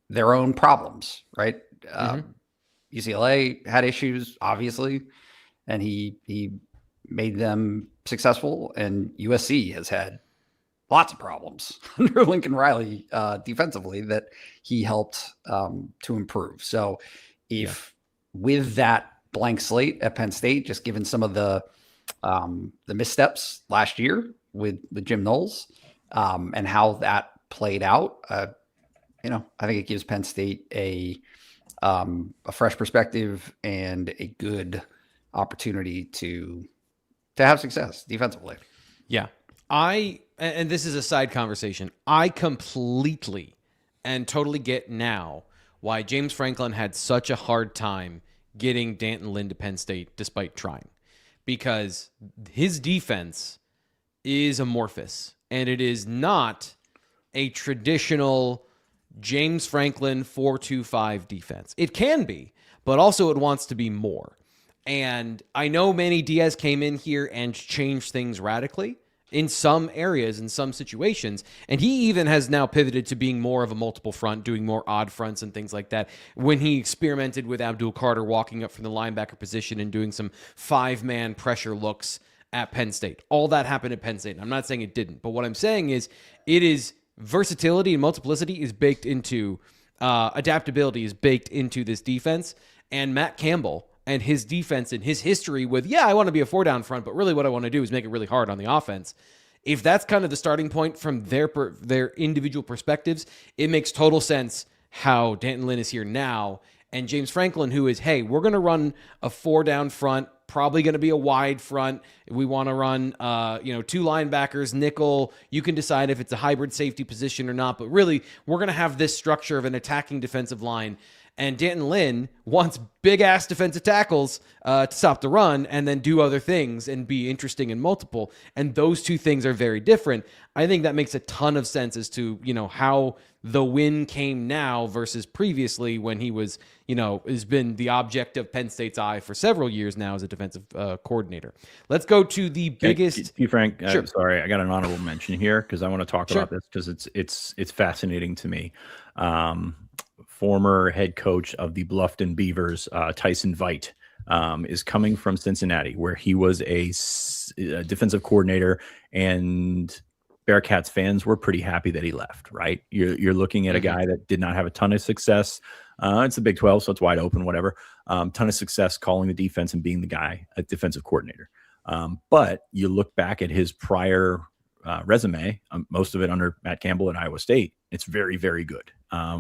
their own problems, right? UCLA had issues, obviously, and he made them successful, and USC has had lots of problems under Lincoln Riley defensively that he helped to improve. So if with that blank slate at Penn State, just given some of the missteps last year with Jim Knowles and how that played out, I think it gives Penn State a fresh perspective and a good opportunity to have success defensively. Yeah. And this is a side conversation. I completely and totally get now why James Franklin had such a hard time getting Danton Lynn to Penn State despite trying, because his defense is amorphous, and it is not a traditional James Franklin 4-2-5 defense. It can be, but also it wants to be more. And I know Manny Diaz came in here and changed things radically in some areas, in some situations. And he even has now pivoted to being more of a multiple front, doing more odd fronts and things like that. When he experimented with Abdul Carter walking up from the linebacker position and doing some 5-man pressure looks at Penn State. All that happened at Penn State. I'm not saying it didn't, but what I'm saying is it is versatility and multiplicity is baked into, adaptability is baked into this defense. And Matt Campbell and his defense and his history with, I want to be a 4-down front, but really what I want to do is make it really hard on the offense. If that's kind of the starting point from their individual perspectives, it makes total sense how Danton Lynn is here now. And James Franklin, who is, we're going to run a 4-down front, probably going to be a wide front. We want to run, 2 linebackers, nickel. You can decide if it's a hybrid safety position or not, but really we're going to have this structure of an attacking defensive line. And Danton Lynn wants big-ass defensive tackles to stop the run and then do other things and be interesting and multiple. And those two things are very different. I think that makes a ton of sense as to, how the win came now versus previously when he was, has been the object of Penn State's eye for several years now as a defensive coordinator. Let's go to the biggest. Hey, Frank, Sure. Sorry, I got an honorable mention here because I want to talk Sure. about this because it's fascinating to me. Former head coach of the Bluffton Beavers, Tyson Veit, is coming from Cincinnati, where he was a defensive coordinator, and Bearcats fans were pretty happy that he left, right? You're looking at a guy that did not have a ton of success. It's the Big 12, so it's wide open, whatever. Ton of success calling the defense and being the guy, a defensive coordinator. But you look back at his prior resume, most of it under Matt Campbell at Iowa State. It's very, very good,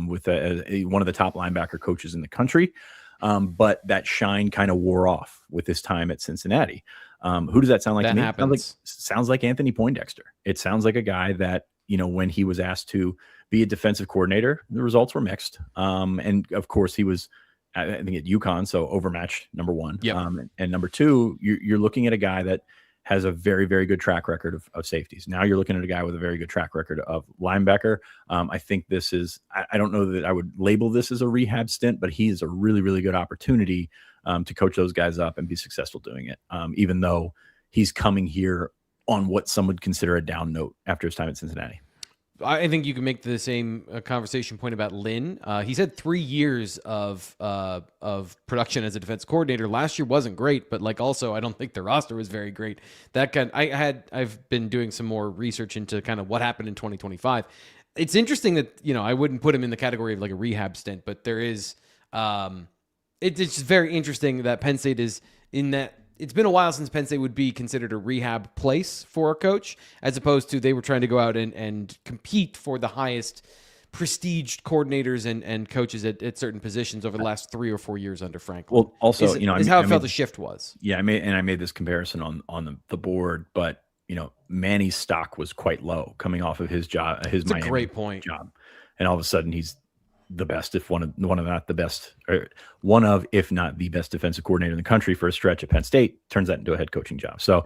with one of the top linebacker coaches in the country. But that shine kind of wore off with his time at Cincinnati. Who does that sound like to me? Happens. Sounds like Anthony Poindexter. It sounds like a guy that, when he was asked to be a defensive coordinator, the results were mixed. And of course he was, I think, at UConn, so overmatched, number one. Yep. And number two, you're looking at a guy that has a very, very good track record of safeties. Now you're looking at a guy with a very good track record of linebacker. I think this is, I don't know that I would label this as a rehab stint, but he is a really, really good opportunity to coach those guys up and be successful doing it. Even though he's coming here on what some would consider a down note after his time at Cincinnati. I think you can make the same conversation point about Lynn. He's had 3 years of production as a defense coordinator. Last year wasn't great, but also I don't think the roster was very great. I've been doing some more research into kind of what happened in 2025. It's interesting that I wouldn't put him in the category of like a rehab stint, but there is. It's just very interesting that Penn State is in that. It's been a while since Penn State would be considered a rehab place for a coach, as opposed to they were trying to go out and compete for the highest prestiged coordinators and coaches at certain positions over the last 3 or 4 years under Franklin. Well, also, is how I felt the shift was. Yeah, I made this comparison on the board, but Manny's stock was quite low coming off of his job, his Miami great point. job, and all of a sudden he's the best, if one of not the best, or one of, if not the best defensive coordinator in the country for a stretch at Penn State, turns that into a head coaching job. So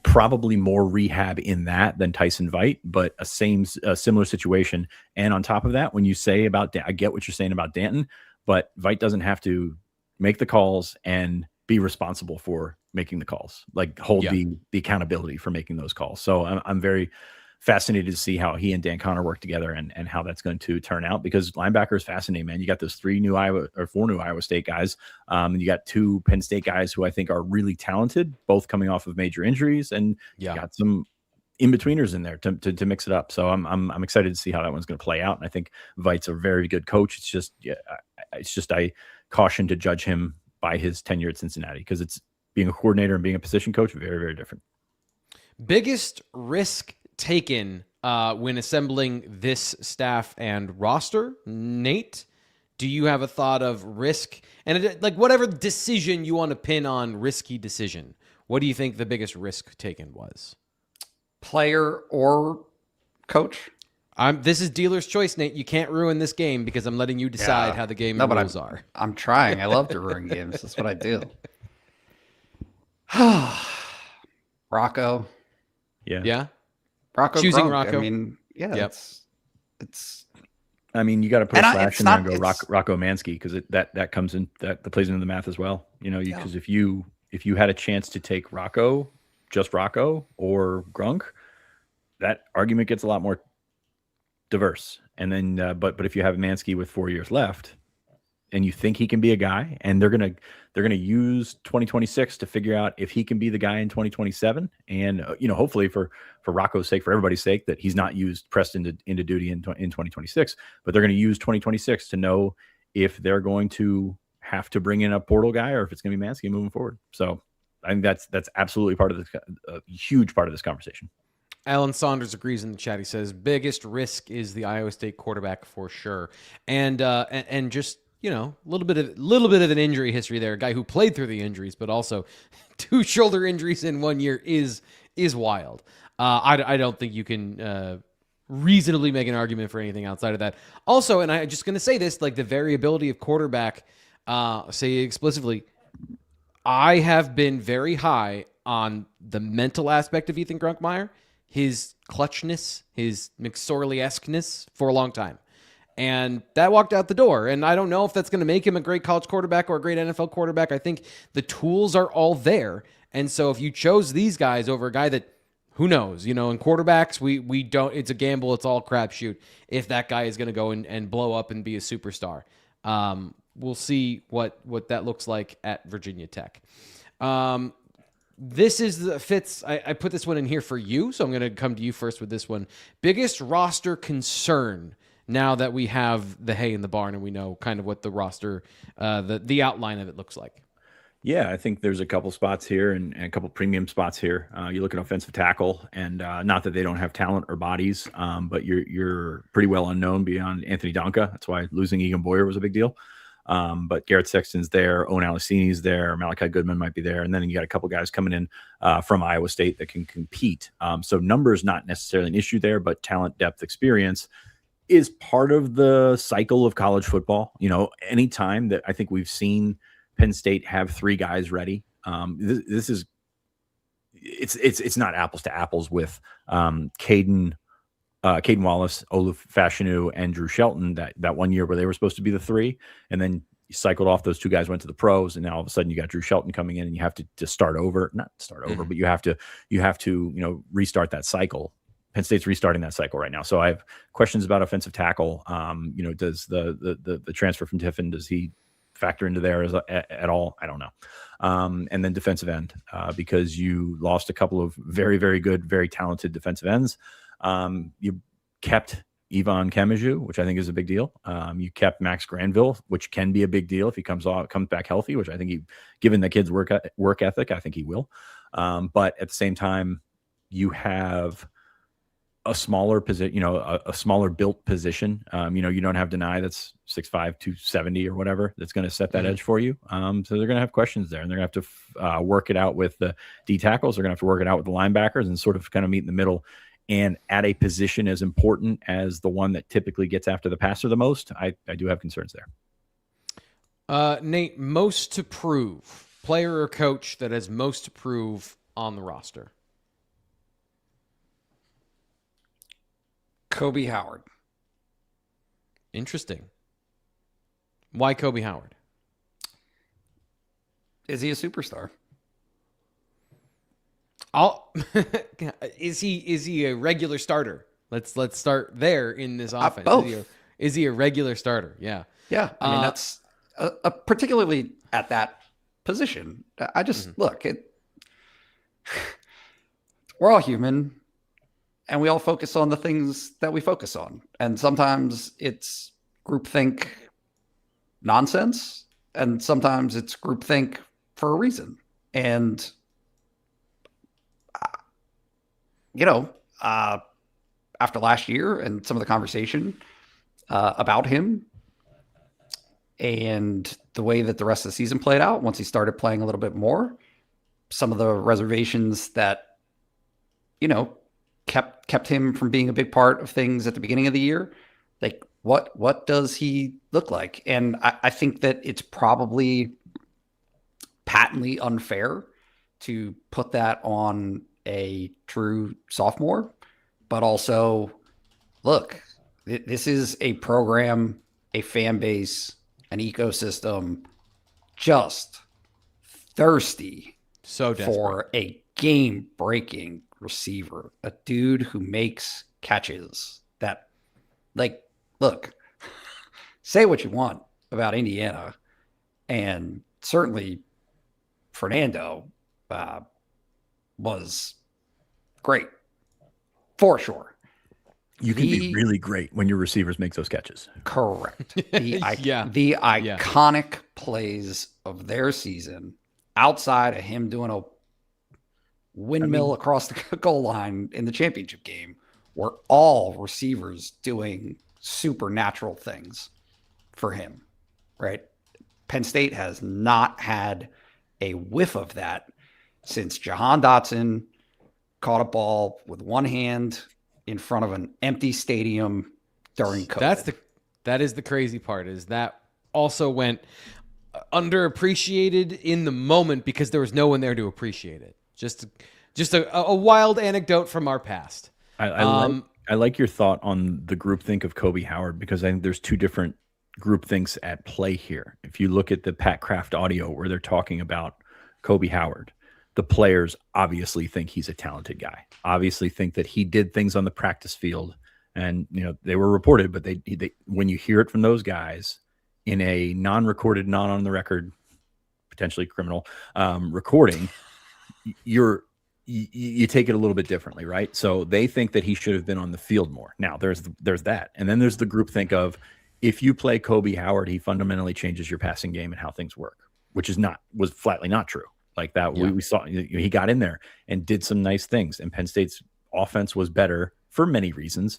probably more rehab in that than Tyson Veit, but a similar situation. And on top of that, when you say about, I get what you're saying about Danton, but Veit doesn't have to make the calls and be responsible for making the calls, like hold the accountability for making those calls. So I'm very fascinated to see how he and Dan Connor work together and how that's going to turn out, because linebacker is fascinating, man. You got those 4 new Iowa State guys. And you got 2 Penn State guys who I think are really talented, both coming off of major injuries, and you got some in-betweeners in there to mix it up. So I'm excited to see how that one's going to play out. And I think Veit's a very good coach. It's just I caution to judge him by his tenure at Cincinnati, because it's being a coordinator and being a position coach, very, very different. Biggest risk taken when assembling this staff and roster? Nate, do you have a thought of risk and like whatever decision you want to pin on risky decision? What do you think the biggest risk taken was? Player or coach? This is dealer's choice, Nate. You can't ruin this game because I'm letting you decide how the game rules are. I'm trying. I love to ruin games. That's what I do. Rocco. Yeah. Rocco Choosing Grunk. Rocco. I mean, it's. I mean, you got to put a flash in there and go it's- Rocco Mansky, because that comes in, that plays into the math as well. Because if you had a chance to take Rocco, just Rocco, or Grunk, that argument gets a lot more diverse. And then, but if you have Mansky with 4 years left, and you think he can be a guy, and they're gonna use 2026 to figure out if he can be the guy in 2027, and hopefully for Rocco's sake, for everybody's sake, that he's not pressed into duty in 2026, but they're going to use 2026 to know if they're going to have to bring in a portal guy or if it's going to be Mansky moving forward. So I think that's absolutely part of this, a huge part of this conversation. Alan Saunders agrees in the chat. He says biggest risk is the Iowa State quarterback for sure, and just a little bit of an injury history there. A guy who played through the injuries, but also 2 shoulder injuries in 1 year is wild. I don't think you can reasonably make an argument for anything outside of that. Also, and I'm just going to say this, like the variability of quarterback, say explicitly, I have been very high on the mental aspect of Ethan Grunkmeyer, his clutchness, his McSorley-esqueness for a long time. And that walked out the door. And I don't know if that's going to make him a great college quarterback or a great NFL quarterback. I think the tools are all there. And so if you chose these guys over a guy that, who knows, in quarterbacks, we don't, it's a gamble. It's all crapshoot if that guy is going to go and blow up and be a superstar. We'll see what that looks like at Virginia Tech. This is the Fitz. I put this one in here for you, so I'm going to come to you first with this one. Biggest roster concern now that we have the hay in the barn and we know kind of what the roster, the outline of it looks like. Yeah, I think there's a couple spots here and a couple premium spots here. You look at offensive tackle, and not that they don't have talent or bodies, but you're pretty well unknown beyond Anthony Donka. That's why losing Egan Boyer was a big deal. But Garrett Sexton's there, Owen Alicini's there, Malachi Goodman might be there, and then you got a couple guys coming in from Iowa State that can compete. So numbers not necessarily an issue there, but talent, depth, experience is part of the cycle of college football. Anytime that I think we've seen Penn State have three guys ready, this is it's not apples to apples with Caden Wallace, Oluf Fashanu, and Drew Shelton that 1 year where they were supposed to be the three, and then you cycled off those two guys, went to the pros, and now all of a sudden you got Drew Shelton coming in, and you have to start over, not start over, but you have to restart that cycle. Penn State's restarting that cycle right now. So I have questions about offensive tackle. Does the transfer from Tiffin, does he factor into there at all? I don't know. And then defensive end, because you lost a couple of very, very good, very talented defensive ends. You kept Yvonne Kemaju, which I think is a big deal. You kept Max Granville, which can be a big deal if he comes back healthy, which I think given the kid's work ethic, I think he will. But at the same time, you have a smaller position, a smaller built position. You don't have Deny that's 6'5", 270 or whatever that's going to set that edge for you. So they're going to have questions there, and they're going to have to work it out with the D tackles. They're going to have to work it out with the linebackers and sort of kind of meet in the middle. And at a position as important as the one that typically gets after the passer the most, I do have concerns there. Nate, most to prove, player or coach that has most to prove on the roster? Kobe Howard. Interesting. Why Kobe Howard? Is he a superstar? Is he a regular starter? Let's start there in this offense. Both. Is he a regular starter? Yeah. Yeah. I mean, that's particularly at that position. I just look, we're all human. And we all focus on the things that we focus on. And sometimes it's groupthink nonsense. And sometimes it's groupthink for a reason. And, after last year and some of the conversation about him and the way that the rest of the season played out, once he started playing a little bit more, some of the reservations that, kept him from being a big part of things at the beginning of the year. Like, what does he look like? And I think that it's probably patently unfair to put that on a true sophomore, but also, look, this is a program, a fan base, an ecosystem, just thirsty for a game-breaking receiver, a dude who makes catches that, look, say what you want about Indiana, and certainly Fernando was great for sure. You can be really great when your receivers make those catches. Correct. The iconic plays of their season, outside of him doing a windmill across the goal line in the championship game, were all receivers doing supernatural things for him, right? Penn State has not had a whiff of that since Jahan Dotson caught a ball with one hand in front of an empty stadium during COVID. That is the crazy part, is that also went underappreciated in the moment because there was no one there to appreciate it. Just a wild anecdote from our past. I like your thought on the groupthink of Kobe Howard, because I think there's two different groupthinks at play here. If you look at the Pat Kraft audio where they're talking about Kobe Howard, the players obviously think he's a talented guy, obviously think that he did things on the practice field, and they were reported, but they when you hear it from those guys in a non-recorded, not on the record, potentially criminal recording, you take it a little bit differently, right? So they think that he should have been on the field more. Now there's that, and then there's the groupthink of, if you play Kobe Howard, he fundamentally changes your passing game and how things work, which was flatly not true. Like that, yeah. we saw he got in there and did some nice things, and Penn State's offense was better for many reasons,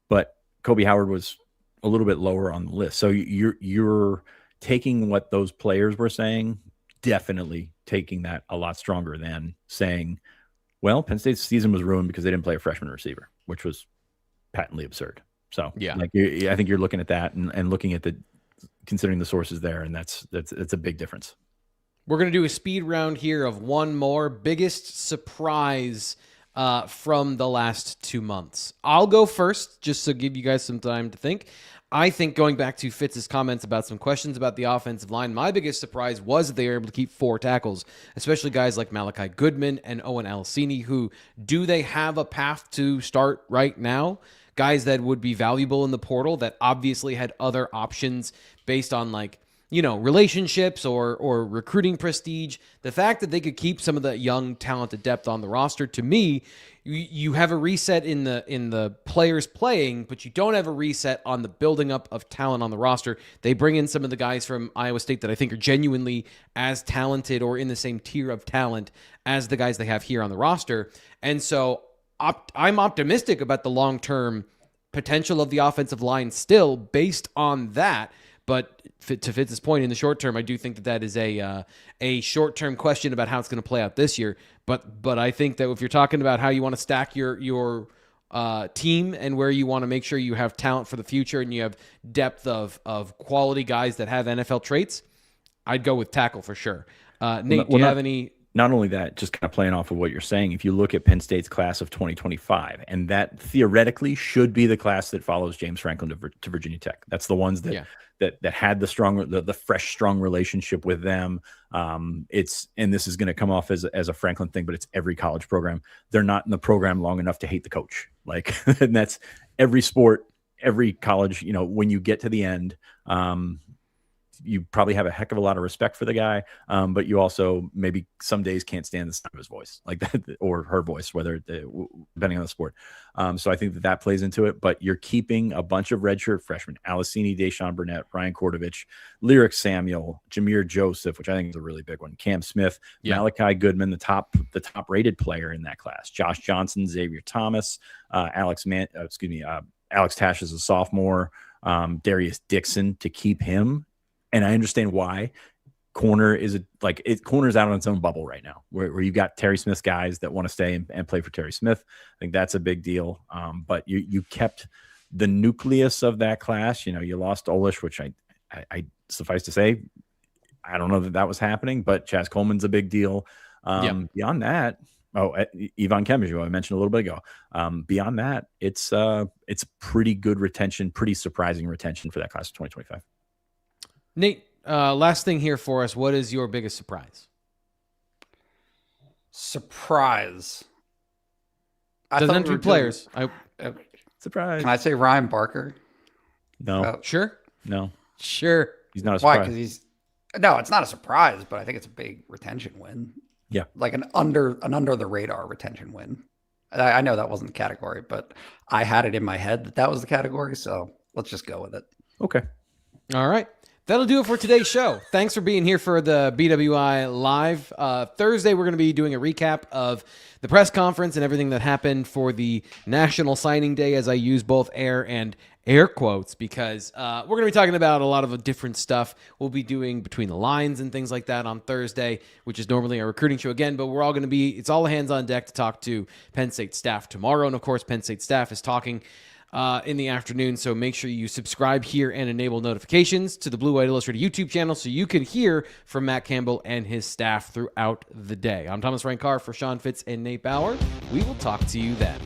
but Kobe Howard was a little bit lower on the list. So you're taking what those players were saying, definitely taking that a lot stronger than saying, well, Penn State's season was ruined because they didn't play a freshman receiver, which was patently absurd. So yeah, I think you're looking at that and looking at considering the sources there, and that's a big difference. We're going to do a speed round here of one more biggest surprise from the last 2 months. I'll go first, just to give you guys some time to think. I think, going back to Fitz's comments about some questions about the offensive line, my biggest surprise was that they were able to keep 4 tackles, especially guys like Malachi Goodman and Owen Alcini, who, do they have a path to start right now? Guys that would be valuable in the portal that obviously had other options based on relationships or recruiting prestige. The fact that they could keep some of the young, talented depth on the roster, to me, you have a reset in the players playing, but you don't have a reset on the building up of talent on the roster. They bring in some of the guys from Iowa State that I think are genuinely as talented or in the same tier of talent as the guys they have here on the roster. And so I'm optimistic about the long-term potential of the offensive line still based on that. But to Fitz's point, in the short term, I do think that is a short-term question about how it's going to play out this year. But I think that if you're talking about how you want to stack your team and where you want to make sure you have talent for the future and you have depth of quality guys that have NFL traits, I'd go with tackle for sure. Nate, do you have any? Not only that, just kind of playing off of what you're saying, if you look at Penn State's class of 2025, and that theoretically should be the class that follows James Franklin to Virginia Tech. That's the ones that had the fresh, strong relationship with them. And this is going to come off as a Franklin thing, but it's every college program. They're not in the program long enough to hate the coach. And that's every sport, every college. When you get to the end, you probably have a heck of a lot of respect for the guy, but you also maybe some days can't stand the sound of his voice like that, or her voice, depending on the sport. So I think that plays into it, but you're keeping a bunch of redshirt freshmen: Alcini, Deshaun Burnett, Ryan Kordovich, Lyric Samuel, Jameer Joseph, which I think is a really big one, Cam Smith, Malachi Goodman, the top rated player in that class, Josh Johnson, Xavier Thomas, Alex Tash is a sophomore, Darius Dixon, to keep him. And I understand why. Corner's out on its own bubble right now, where you've got Terry Smith's guys that want to stay and play for Terry Smith. I think that's a big deal. But you kept the nucleus of that class. You lost Olish, which I suffice to say, I don't know that was happening, but Chaz Coleman's a big deal. Beyond that, Yvonne Kemage, who I mentioned a little bit ago. Beyond that, it's pretty good retention, pretty surprising retention for that class of 2025. Nate, last thing here for us. What is your biggest surprise? Surprise. Doesn't have to be players. Surprise. Can I say Ryan Barker? No. Sure. No. Sure. He's not a surprise. Why? Because no, it's not a surprise, but I think it's a big retention win. Yeah. Like an under the radar retention win. I know that wasn't the category, but I had it in my head that was the category. So let's just go with it. Okay. All right. That'll do it for today's show. Thanks for being here for the BWI Live. Thursday, we're going to be doing a recap of the press conference and everything that happened for the National Signing Day, as I use both air and air quotes, because we're going to be talking about a lot of different stuff we'll be doing between the lines and things like that on Thursday, which is normally our recruiting show again, but we're all going to be, it's all hands on deck to talk to Penn State staff tomorrow. And of course, Penn State staff is talking in the afternoon, so make sure you subscribe here and enable notifications to the Blue White Illustrated YouTube channel so you can hear from Matt Campbell and his staff throughout the day. I'm Thomas Rankar for Sean Fitz and Nate Bauer. We will talk to you then.